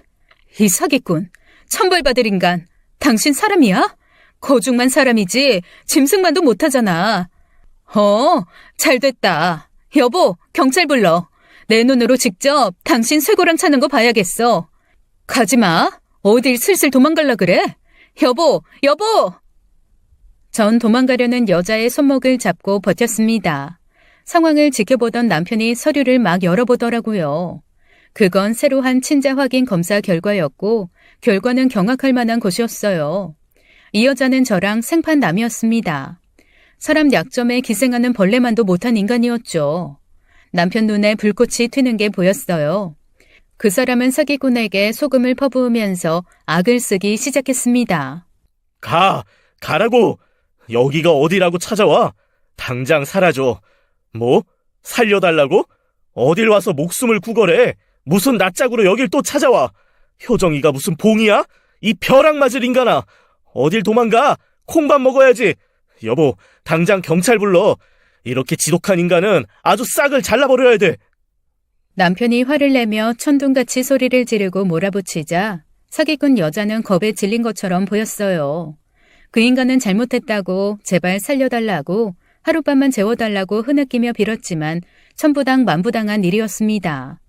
이 사기꾼, 천벌받을 인간. 당신 사람이야? 거죽만 사람이지 짐승만도 못하잖아. 잘됐다. 여보, 경찰 불러. 내 눈으로 직접 당신 쇠고랑 차는 거 봐야겠어. 가지마. 어딜 슬슬 도망갈라 그래? 여보, 여보! 전 도망가려는 여자의 손목을 잡고 버텼습니다. 상황을 지켜보던 남편이 서류를 막 열어보더라고요. 그건 새로 한 친자 확인 검사 결과였고 결과는 경악할 만한 것이었어요. 이 여자는 저랑 생판남이었습니다. 사람 약점에 기생하는 벌레만도 못한 인간이었죠. 남편 눈에 불꽃이 튀는 게 보였어요. 그 사람은 사기꾼에게 소금을 퍼부으면서 악을 쓰기 시작했습니다. 가라고! 여기가 어디라고 찾아와? 당장 사라져. 뭐? 살려달라고? 어딜 와서 목숨을 구걸해? 무슨 낯짝으로 여길 또 찾아와? 효정이가 무슨 봉이야? 이 벼락 맞을 인간아! 어딜 도망가? 콩밥 먹어야지. 여보, 당장 경찰 불러. 이렇게 지독한 인간은 아주 싹을 잘라버려야 돼. 남편이 화를 내며 천둥같이 소리를 지르고 몰아붙이자 사기꾼 여자는 겁에 질린 것처럼 보였어요. 그 인간은 잘못했다고 제발 살려달라고 하룻밤만 재워달라고 흐느끼며 빌었지만 천부당 만부당한 일이었습니다.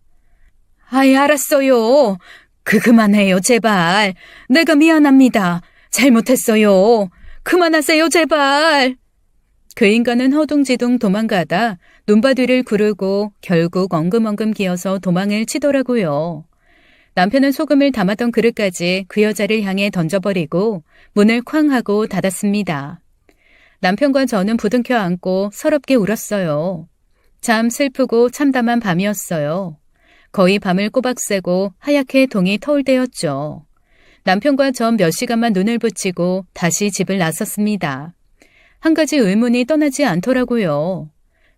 아이, 알았어요. 그만해요, 제발. 내가 미안합니다. 잘못했어요. 그만하세요, 제발. 그 인간은 허둥지둥 도망가다 눈바 뒤를 구르고 결국 엉금엉금 기어서 도망을 치더라고요. 남편은 소금을 담았던 그릇까지 그 여자를 향해 던져버리고 문을 쾅 하고 닫았습니다. 남편과 저는 부둥켜 안고 서럽게 울었어요. 참 슬프고 참담한 밤이었어요. 거의 밤을 꼬박 새고 하얗게 동이 터올 때였죠. 남편과 전 몇 시간만 눈을 붙이고 다시 집을 나섰습니다. 한 가지 의문이 떠나지 않더라고요.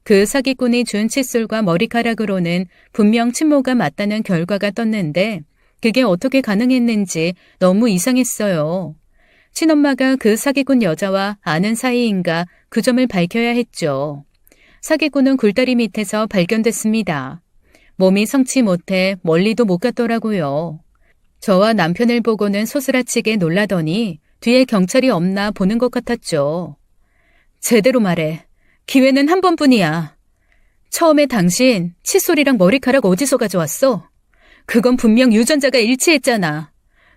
그 사기꾼이 준 칫솔과 머리카락으로는 분명 친모가 맞다는 결과가 떴는데 그게 어떻게 가능했는지 너무 이상했어요. 친엄마가 그 사기꾼 여자와 아는 사이인가 그 점을 밝혀야 했죠. 사기꾼은 굴다리 밑에서 발견됐습니다. 몸이 성치 못해 멀리도 못 갔더라고요. 저와 남편을 보고는 소스라치게 놀라더니 뒤에 경찰이 없나 보는 것 같았죠. 제대로 말해. 기회는 한 번뿐이야. 처음에 당신 칫솔이랑 머리카락 어디서 가져왔어? 그건 분명 유전자가 일치했잖아.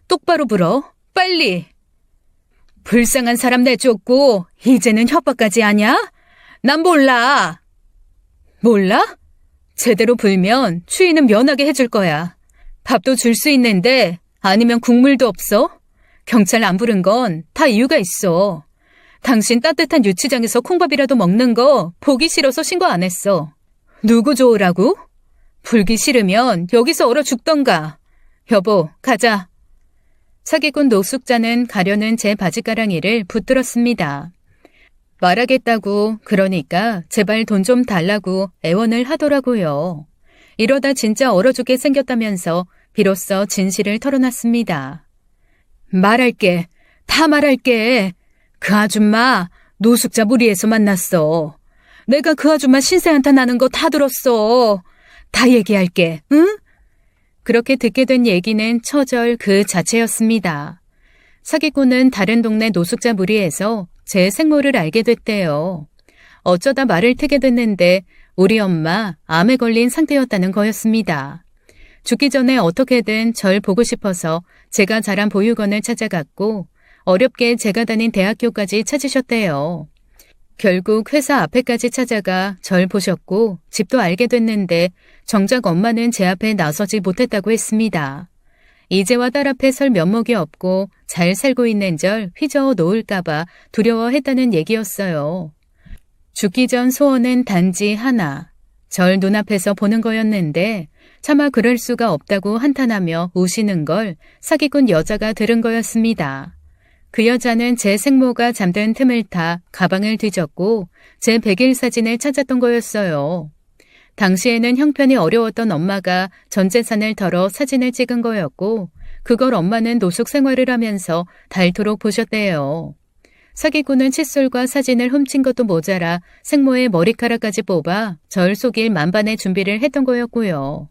똑바로 불어. 빨리. 불쌍한 사람 내쫓고 이제는 협박까지 하냐? 난 몰라. 몰라? 제대로 불면 추위는 면하게 해줄 거야. 밥도 줄 수 있는데 아니면 국물도 없어? 경찰 안 부른 건 다 이유가 있어. 당신 따뜻한 유치장에서 콩밥이라도 먹는 거 보기 싫어서 신고 안 했어. 누구 좋으라고? 불기 싫으면 여기서 얼어 죽던가. 여보, 가자. 사기꾼 노숙자는 가려는 제 바지가랑이를 붙들었습니다. 말하겠다고 그러니까 제발 돈 좀 달라고 애원을 하더라고요. 이러다 진짜 얼어 죽게 생겼다면서 비로소 진실을 털어놨습니다. 말할게. 다 말할게. 그 아줌마 노숙자 무리에서 만났어. 내가 그 아줌마 신세한탄 나는 거 다 들었어. 다 얘기할게, 응? 그렇게 듣게 된 얘기는 처절 그 자체였습니다. 사기꾼은 다른 동네 노숙자 무리에서 제 생모를 알게 됐대요. 어쩌다 말을 트게 됐는데 우리 엄마 암에 걸린 상태였다는 거였습니다. 죽기 전에 어떻게든 절 보고 싶어서 제가 자란 보육원을 찾아갔고 어렵게 제가 다닌 대학교까지 찾으셨대요. 결국 회사 앞에까지 찾아가 절 보셨고 집도 알게 됐는데 정작 엄마는 제 앞에 나서지 못했다고 했습니다. 이제와 딸 앞에 설 면목이 없고 잘 살고 있는 절 휘저어 놓을까봐 두려워했다는 얘기였어요. 죽기 전 소원은 단지 하나, 절 눈앞에서 보는 거였는데 차마 그럴 수가 없다고 한탄하며 우시는 걸 사기꾼 여자가 들은 거였습니다. 그 여자는 제 생모가 잠든 틈을 타 가방을 뒤졌고 제 100일 사진을 찾았던 거였어요. 당시에는 형편이 어려웠던 엄마가 전 재산을 털어 사진을 찍은 거였고 그걸 엄마는 노숙 생활을 하면서 닳도록 보셨대요. 사기꾼은 칫솔과 사진을 훔친 것도 모자라 생모의 머리카락까지 뽑아 절 속일 만반의 준비를 했던 거였고요.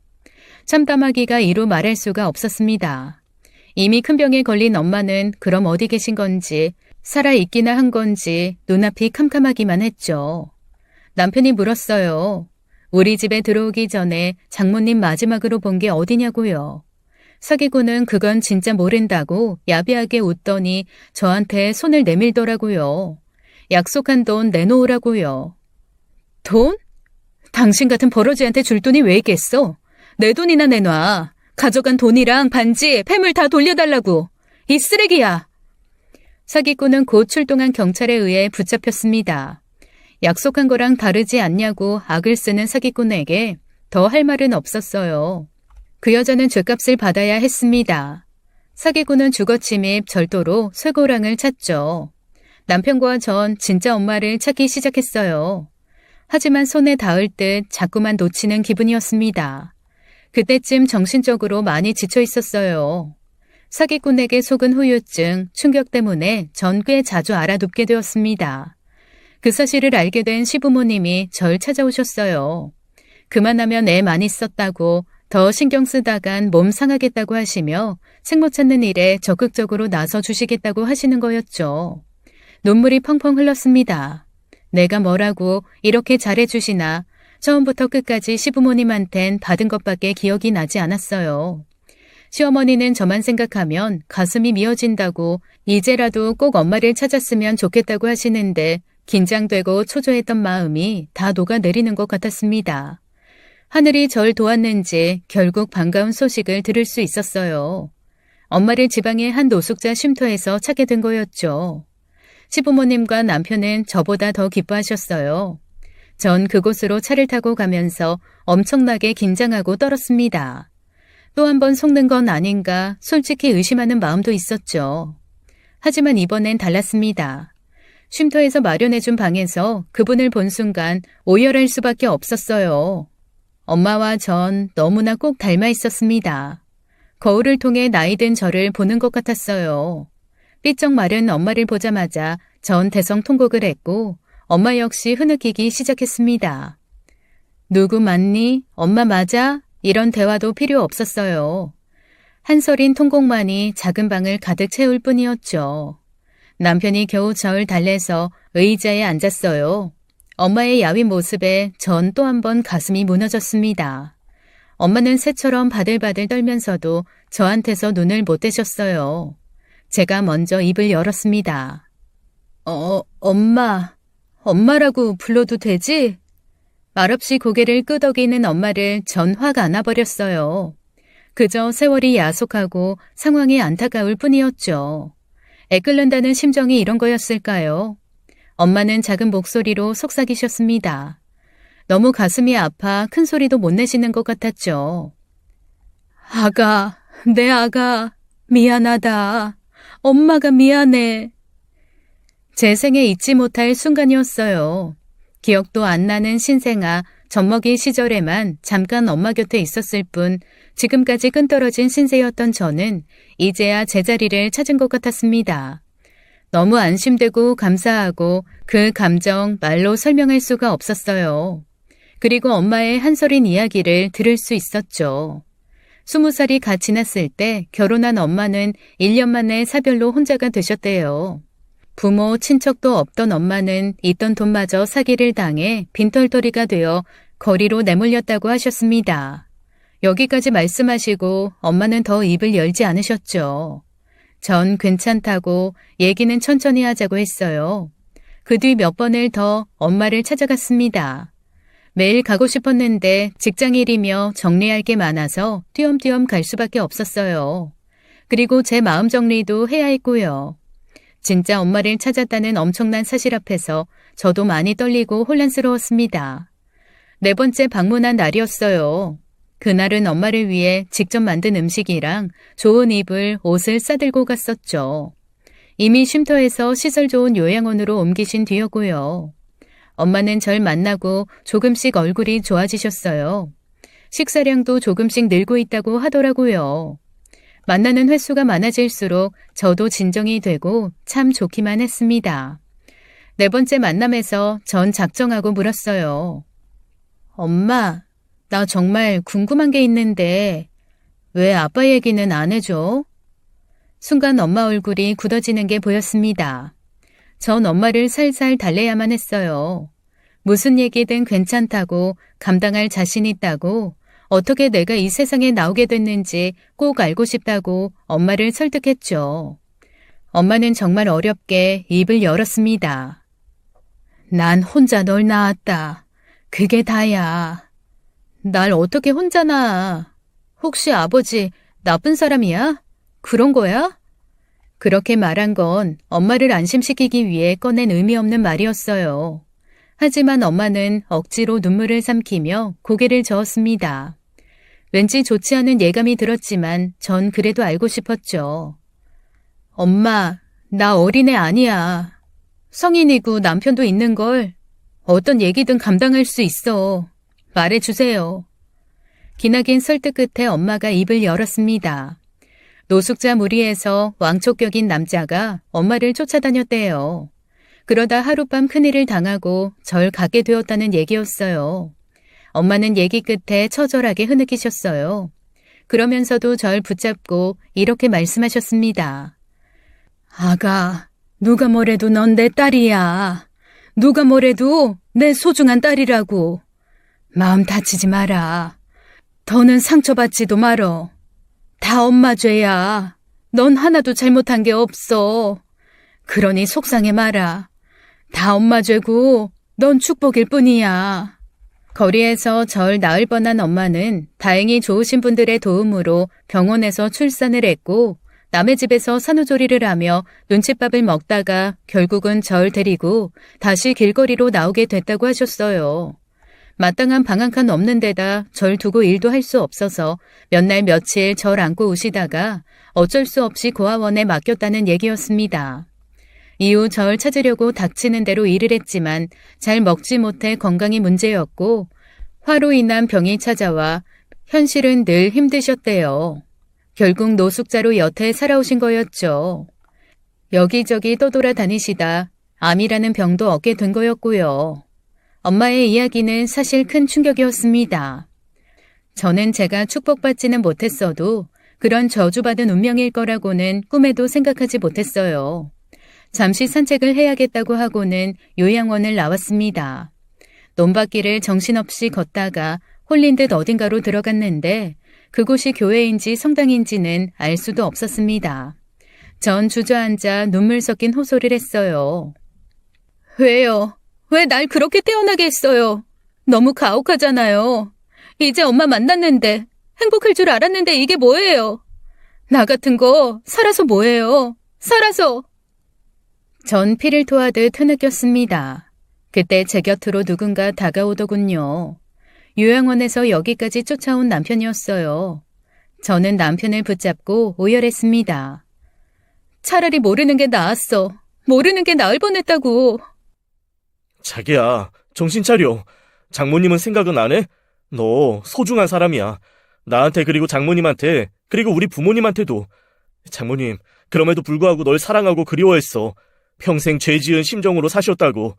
참담하기가 이루 말할 수가 없었습니다. 이미 큰 병에 걸린 엄마는 그럼 어디 계신 건지 살아있기나 한 건지 눈앞이 캄캄하기만 했죠. 남편이 물었어요. 우리 집에 들어오기 전에 장모님 마지막으로 본 게 어디냐고요. 사기꾼은 그건 진짜 모른다고 야비하게 웃더니 저한테 손을 내밀더라고요. 약속한 돈 내놓으라고요. 돈? 당신 같은 버러지한테 줄 돈이 왜 있겠어? 내 돈이나 내놔. 가져간 돈이랑 반지, 폐물 다 돌려달라고. 이 쓰레기야. 사기꾼은 곧 출동한 경찰에 의해 붙잡혔습니다. 약속한 거랑 다르지 않냐고 악을 쓰는 사기꾼에게 더 할 말은 없었어요. 그 여자는 죗값을 받아야 했습니다. 사기꾼은 주거침입 절도로 쇠고랑을 찼죠. 남편과 전 진짜 엄마를 찾기 시작했어요. 하지만 손에 닿을 듯 자꾸만 놓치는 기분이었습니다. 그때쯤 정신적으로 많이 지쳐 있었어요. 사기꾼에게 속은 후유증, 충격 때문에 전 꽤 자주 알아눕게 되었습니다. 그 사실을 알게 된 시부모님이 절 찾아오셨어요. 그만하면 애 많이 썼다고 더 신경 쓰다간 몸 상하겠다고 하시며 생모 찾는 일에 적극적으로 나서 주시겠다고 하시는 거였죠. 눈물이 펑펑 흘렀습니다. 내가 뭐라고 이렇게 잘해주시나 처음부터 끝까지 시부모님한텐 받은 것밖에 기억이 나지 않았어요. 시어머니는 저만 생각하면 가슴이 미어진다고 이제라도 꼭 엄마를 찾았으면 좋겠다고 하시는데 긴장되고 초조했던 마음이 다 녹아내리는 것 같았습니다. 하늘이 절 도왔는지 결국 반가운 소식을 들을 수 있었어요. 엄마를 지방의 한 노숙자 쉼터에서 찾게 된 거였죠. 시부모님과 남편은 저보다 더 기뻐하셨어요. 전 그곳으로 차를 타고 가면서 엄청나게 긴장하고 떨었습니다. 또 한 번 속는 건 아닌가 솔직히 의심하는 마음도 있었죠. 하지만 이번엔 달랐습니다. 쉼터에서 마련해준 방에서 그분을 본 순간 오열할 수밖에 없었어요. 엄마와 전 너무나 꼭 닮아 있었습니다. 거울을 통해 나이든 저를 보는 것 같았어요. 삐쩍 마른 엄마를 보자마자 전 대성통곡을 했고 엄마 역시 흐느끼기 시작했습니다. 누구 맞니? 엄마 맞아? 이런 대화도 필요 없었어요. 한서린 통곡만이 작은 방을 가득 채울 뿐이었죠. 남편이 겨우 저를 달래서 의자에 앉았어요. 엄마의 야윈 모습에 전 또 한 번 가슴이 무너졌습니다. 엄마는 새처럼 바들바들 떨면서도 저한테서 눈을 못 떼셨어요. 제가 먼저 입을 열었습니다. 엄마라고 불러도 되지? 말없이 고개를 끄덕이는 엄마를 전 화가 나버렸어요. 그저 세월이 야속하고 상황이 안타까울 뿐이었죠. 애끓는다는 심정이 이런 거였을까요? 엄마는 작은 목소리로 속삭이셨습니다. 너무 가슴이 아파 큰 소리도 못 내시는 것 같았죠. 아가, 내 아가, 미안하다. 엄마가 미안해. 제 생에 잊지 못할 순간이었어요. 기억도 안 나는 신생아, 젖먹이 시절에만 잠깐 엄마 곁에 있었을 뿐 지금까지 끈떨어진 신세였던 저는 이제야 제자리를 찾은 것 같았습니다. 너무 안심되고 감사하고 그 감정 말로 설명할 수가 없었어요. 그리고 엄마의 한서린 이야기를 들을 수 있었죠. 20살이 갓 지났을 때 결혼한 엄마는 1년 만에 사별로 혼자가 되셨대요. 부모, 친척도 없던 엄마는 있던 돈마저 사기를 당해 빈털터리가 되어 거리로 내몰렸다고 하셨습니다. 여기까지 말씀하시고 엄마는 더 입을 열지 않으셨죠. 전 괜찮다고 얘기는 천천히 하자고 했어요. 그 뒤 몇 번을 더 엄마를 찾아갔습니다. 매일 가고 싶었는데 직장일이며 정리할 게 많아서 띄엄띄엄 갈 수밖에 없었어요. 그리고 제 마음 정리도 해야 했고요. 진짜 엄마를 찾았다는 엄청난 사실 앞에서 저도 많이 떨리고 혼란스러웠습니다. 4번째 방문한 날이었어요. 그날은 엄마를 위해 직접 만든 음식이랑 좋은 이불, 옷을 싸들고 갔었죠. 이미 쉼터에서 시설 좋은 요양원으로 옮기신 뒤였고요. 엄마는 절 만나고 조금씩 얼굴이 좋아지셨어요. 식사량도 조금씩 늘고 있다고 하더라고요. 만나는 횟수가 많아질수록 저도 진정이 되고 참 좋기만 했습니다. 4번째 만남에서 전 작정하고 물었어요. 엄마, 나 정말 궁금한 게 있는데 왜 아빠 얘기는 안 해줘? 순간 엄마 얼굴이 굳어지는 게 보였습니다. 전 엄마를 살살 달래야만 했어요. 무슨 얘기든 괜찮다고 감당할 자신 있다고 어떻게 내가 이 세상에 나오게 됐는지 꼭 알고 싶다고 엄마를 설득했죠. 엄마는 정말 어렵게 입을 열었습니다. 난 혼자 널 낳았다. 그게 다야. 날 어떻게 혼자 낳아? 혹시 아버지 나쁜 사람이야? 그런 거야? 그렇게 말한 건 엄마를 안심시키기 위해 꺼낸 의미 없는 말이었어요. 하지만 엄마는 억지로 눈물을 삼키며 고개를 저었습니다. 왠지 좋지 않은 예감이 들었지만 전 그래도 알고 싶었죠. 엄마, 나 어린애 아니야. 성인이고 남편도 있는걸. 어떤 얘기든 감당할 수 있어. 말해주세요. 기나긴 설득 끝에 엄마가 입을 열었습니다. 노숙자 무리에서 왕초격인 남자가 엄마를 쫓아다녔대요. 그러다 하룻밤 큰일을 당하고 절 갖게 되었다는 얘기였어요. 엄마는 얘기 끝에 처절하게 흐느끼셨어요. 그러면서도 절 붙잡고 이렇게 말씀하셨습니다. 아가, 누가 뭐래도 넌 내 딸이야. 누가 뭐래도 내 소중한 딸이라고. 마음 다치지 마라. 더는 상처받지도 말어. 다 엄마 죄야. 넌 하나도 잘못한 게 없어. 그러니 속상해 마라. 다 엄마 죄고 넌 축복일 뿐이야. 거리에서 절 낳을 뻔한 엄마는 다행히 좋으신 분들의 도움으로 병원에서 출산을 했고 남의 집에서 산후조리를 하며 눈칫밥을 먹다가 결국은 절 데리고 다시 길거리로 나오게 됐다고 하셨어요. 마땅한 방 한 칸 없는 데다 절 두고 일도 할 수 없어서 몇 날 며칠 절 안고 우시다가 어쩔 수 없이 고아원에 맡겼다는 얘기였습니다. 이후 절 찾으려고 닥치는 대로 일을 했지만 잘 먹지 못해 건강이 문제였고 화로 인한 병이 찾아와 현실은 늘 힘드셨대요. 결국 노숙자로 여태 살아오신 거였죠. 여기저기 떠돌아다니시다 암이라는 병도 얻게 된 거였고요. 엄마의 이야기는 사실 큰 충격이었습니다. 저는 제가 축복받지는 못했어도 그런 저주받은 운명일 거라고는 꿈에도 생각하지 못했어요. 잠시 산책을 해야겠다고 하고는 요양원을 나왔습니다. 논밭길을 정신없이 걷다가 홀린 듯 어딘가로 들어갔는데 그곳이 교회인지 성당인지는 알 수도 없었습니다. 전 주저앉아 눈물 섞인 호소를 했어요. 왜요? 왜 날 그렇게 태어나게 했어요? 너무 가혹하잖아요. 이제 엄마 만났는데 행복할 줄 알았는데 이게 뭐예요? 나 같은 거 살아서 뭐예요? 살아서. 전 피를 토하듯 흐느꼈습니다. 그때 제 곁으로 누군가 다가오더군요. 요양원에서 여기까지 쫓아온 남편이었어요. 저는 남편을 붙잡고 오열했습니다. 차라리 모르는 게 나았어. 모르는 게 나을 뻔했다고. 자기야, 정신 차려. 장모님은 생각은 안 해? 너 소중한 사람이야. 나한테 그리고 장모님한테 그리고 우리 부모님한테도. 장모님, 그럼에도 불구하고 널 사랑하고 그리워했어. 평생 죄 지은 심정으로 사셨다고.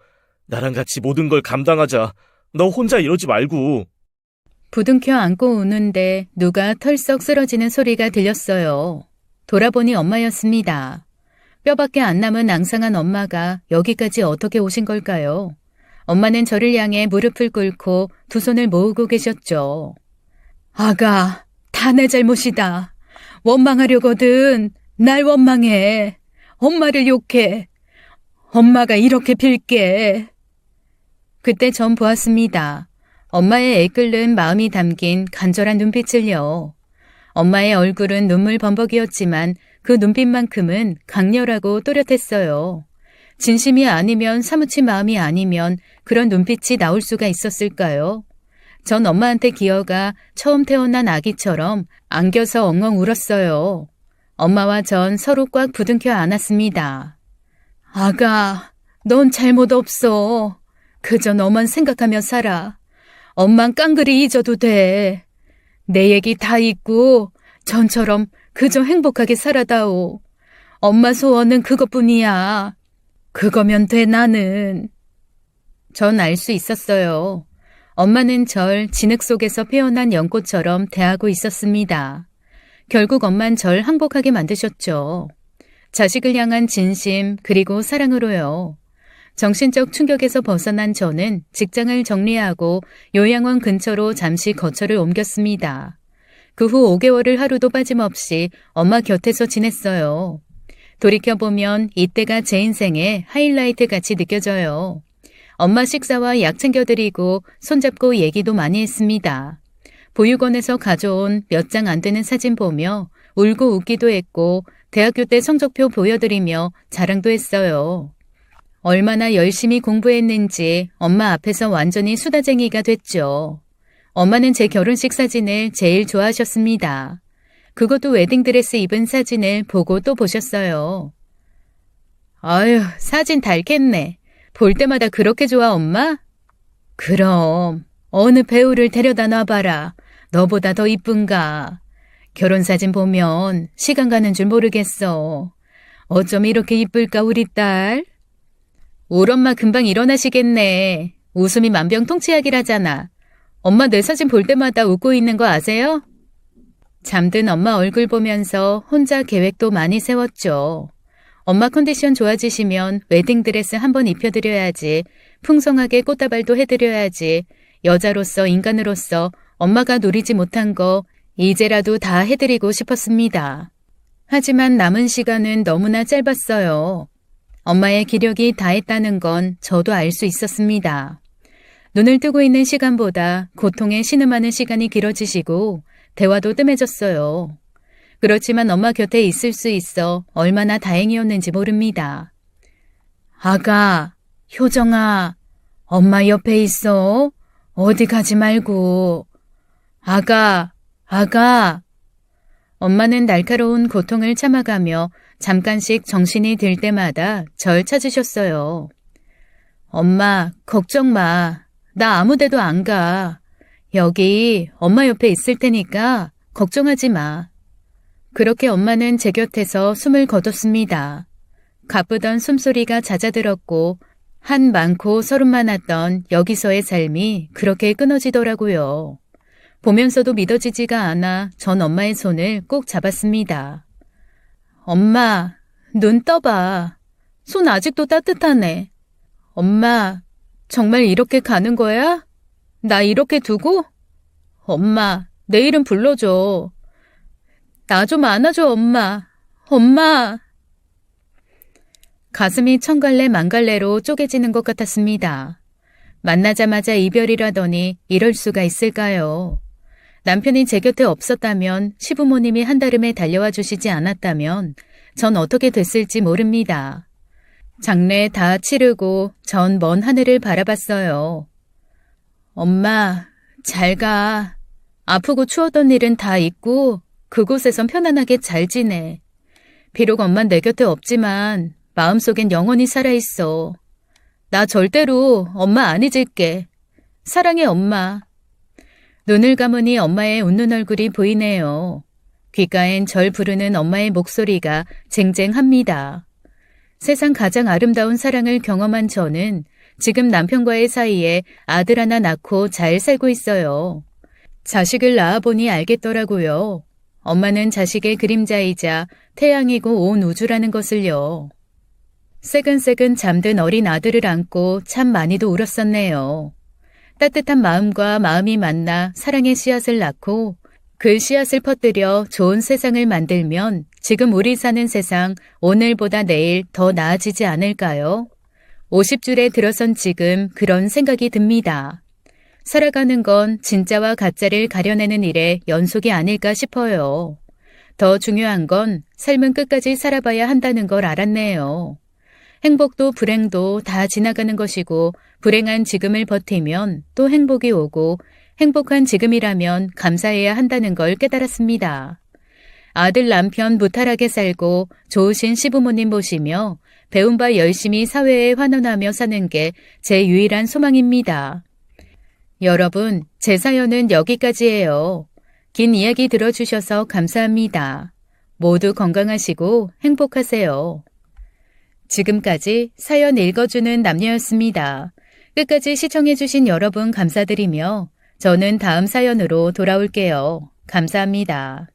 나랑 같이 모든 걸 감당하자. 너 혼자 이러지 말고. 부둥켜 안고 우는데 누가 털썩 쓰러지는 소리가 들렸어요. 돌아보니 엄마였습니다. 뼈밖에 안 남은 앙상한 엄마가 여기까지 어떻게 오신 걸까요? 엄마는 저를 향해 무릎을 꿇고 두 손을 모으고 계셨죠. 아가, 다 내 잘못이다. 원망하려거든. 날 원망해. 엄마를 욕해. 엄마가 이렇게 빌게. 그때 전 보았습니다. 엄마의 애끓는 마음이 담긴 간절한 눈빛을요. 엄마의 얼굴은 눈물 범벅이었지만 그 눈빛만큼은 강렬하고 또렷했어요. 진심이 아니면 사무친 마음이 아니면 그런 눈빛이 나올 수가 있었을까요? 전 엄마한테 기어가 처음 태어난 아기처럼 안겨서 엉엉 울었어요. 엄마와 전 서로 꽉 부둥켜 안았습니다. 아가, 넌 잘못 없어. 그저 너만 생각하며 살아. 엄만 깡그리 잊어도 돼. 내 얘기 다 잊고 전처럼 그저 행복하게 살아다오. 엄마 소원은 그것뿐이야. 그거면 돼 나는. 전 알 수 있었어요. 엄마는 절 진흙 속에서 피어난 연꽃처럼 대하고 있었습니다. 결국 엄만 절 항복하게 만드셨죠. 자식을 향한 진심 그리고 사랑으로요. 정신적 충격에서 벗어난 저는 직장을 정리하고 요양원 근처로 잠시 거처를 옮겼습니다. 그 후 5개월을 하루도 빠짐없이 엄마 곁에서 지냈어요. 돌이켜보면 이때가 제 인생의 하이라이트 같이 느껴져요. 엄마 식사와 약 챙겨드리고 손잡고 얘기도 많이 했습니다. 보육원에서 가져온 몇 장 안 되는 사진 보며 울고 웃기도 했고 대학교 때 성적표 보여드리며 자랑도 했어요. 얼마나 열심히 공부했는지 엄마 앞에서 완전히 수다쟁이가 됐죠. 엄마는 제 결혼식 사진을 제일 좋아하셨습니다. 그것도 웨딩드레스 입은 사진을 보고 또 보셨어요. 아유, 사진 닳겠네. 볼 때마다 그렇게 좋아, 엄마? 그럼 어느 배우를 데려다 놔봐라. 너보다 더 이쁜가. 결혼사진 보면 시간 가는 줄 모르겠어. 어쩜 이렇게 이쁠까 우리 딸? 울 엄마 금방 일어나시겠네. 웃음이 만병통치약이라잖아. 엄마 내 사진 볼 때마다 웃고 있는 거 아세요? 잠든 엄마 얼굴 보면서 혼자 계획도 많이 세웠죠. 엄마 컨디션 좋아지시면 웨딩드레스 한번 입혀드려야지. 풍성하게 꽃다발도 해드려야지. 여자로서 인간으로서 엄마가 누리지 못한 거 이제라도 다 해드리고 싶었습니다. 하지만 남은 시간은 너무나 짧았어요. 엄마의 기력이 다했다는 건 저도 알 수 있었습니다. 눈을 뜨고 있는 시간보다 고통에 신음하는 시간이 길어지시고 대화도 뜸해졌어요. 그렇지만 엄마 곁에 있을 수 있어 얼마나 다행이었는지 모릅니다. 아가, 효정아, 엄마 옆에 있어. 어디 가지 말고. 아가. 엄마는 날카로운 고통을 참아가며 잠깐씩 정신이 들 때마다 절 찾으셨어요. 엄마, 걱정 마. 나 아무 데도 안 가. 여기 엄마 옆에 있을 테니까 걱정하지 마. 그렇게 엄마는 제 곁에서 숨을 거뒀습니다. 가쁘던 숨소리가 잦아들었고 한 많고 서름 많았던 여기서의 삶이 그렇게 끊어지더라고요. 보면서도 믿어지지가 않아 전 엄마의 손을 꼭 잡았습니다. 엄마, 눈 떠봐. 손 아직도 따뜻하네. 엄마, 정말 이렇게 가는 거야? 나 이렇게 두고? 엄마, 내일은 불러줘. 나 좀 안아줘, 엄마. 엄마. 가슴이 천갈래 만갈래로 쪼개지는 것 같았습니다. 만나자마자 이별이라더니 이럴 수가 있을까요? 남편이 제 곁에 없었다면, 시부모님이 한달음에 달려와 주시지 않았다면 전 어떻게 됐을지 모릅니다. 장례 다 치르고 전 먼 하늘을 바라봤어요. 엄마, 잘 가. 아프고 추웠던 일은 다 잊고 그곳에선 편안하게 잘 지내. 비록 엄만 내 곁에 없지만 마음속엔 영원히 살아있어. 나 절대로 엄마 안 잊을게. 사랑해, 엄마. 눈을 감으니 엄마의 웃는 얼굴이 보이네요. 귓가엔 절 부르는 엄마의 목소리가 쟁쟁합니다. 세상 가장 아름다운 사랑을 경험한 저는 지금 남편과의 사이에 아들 하나 낳고 잘 살고 있어요. 자식을 낳아보니 알겠더라고요. 엄마는 자식의 그림자이자 태양이고 온 우주라는 것을요. 새근새근 잠든 어린 아들을 안고 참 많이도 울었었네요. 따뜻한 마음과 마음이 만나 사랑의 씨앗을 낳고 그 씨앗을 퍼뜨려 좋은 세상을 만들면 지금 우리 사는 세상 오늘보다 내일 더 나아지지 않을까요? 50줄에 들어선 지금 그런 생각이 듭니다. 살아가는 건 진짜와 가짜를 가려내는 일의 연속이 아닐까 싶어요. 더 중요한 건 삶은 끝까지 살아봐야 한다는 걸 알았네요. 행복도 불행도 다 지나가는 것이고 불행한 지금을 버티면 또 행복이 오고 행복한 지금이라면 감사해야 한다는 걸 깨달았습니다. 아들 남편 무탈하게 살고 좋으신 시부모님 보시며 배운 바 열심히 사회에 환원하며 사는 게 제 유일한 소망입니다. 여러분, 제 사연은 여기까지예요. 긴 이야기 들어주셔서 감사합니다. 모두 건강하시고 행복하세요. 지금까지 사연 읽어주는 남녀였습니다. 끝까지 시청해주신 여러분 감사드리며 저는 다음 사연으로 돌아올게요. 감사합니다.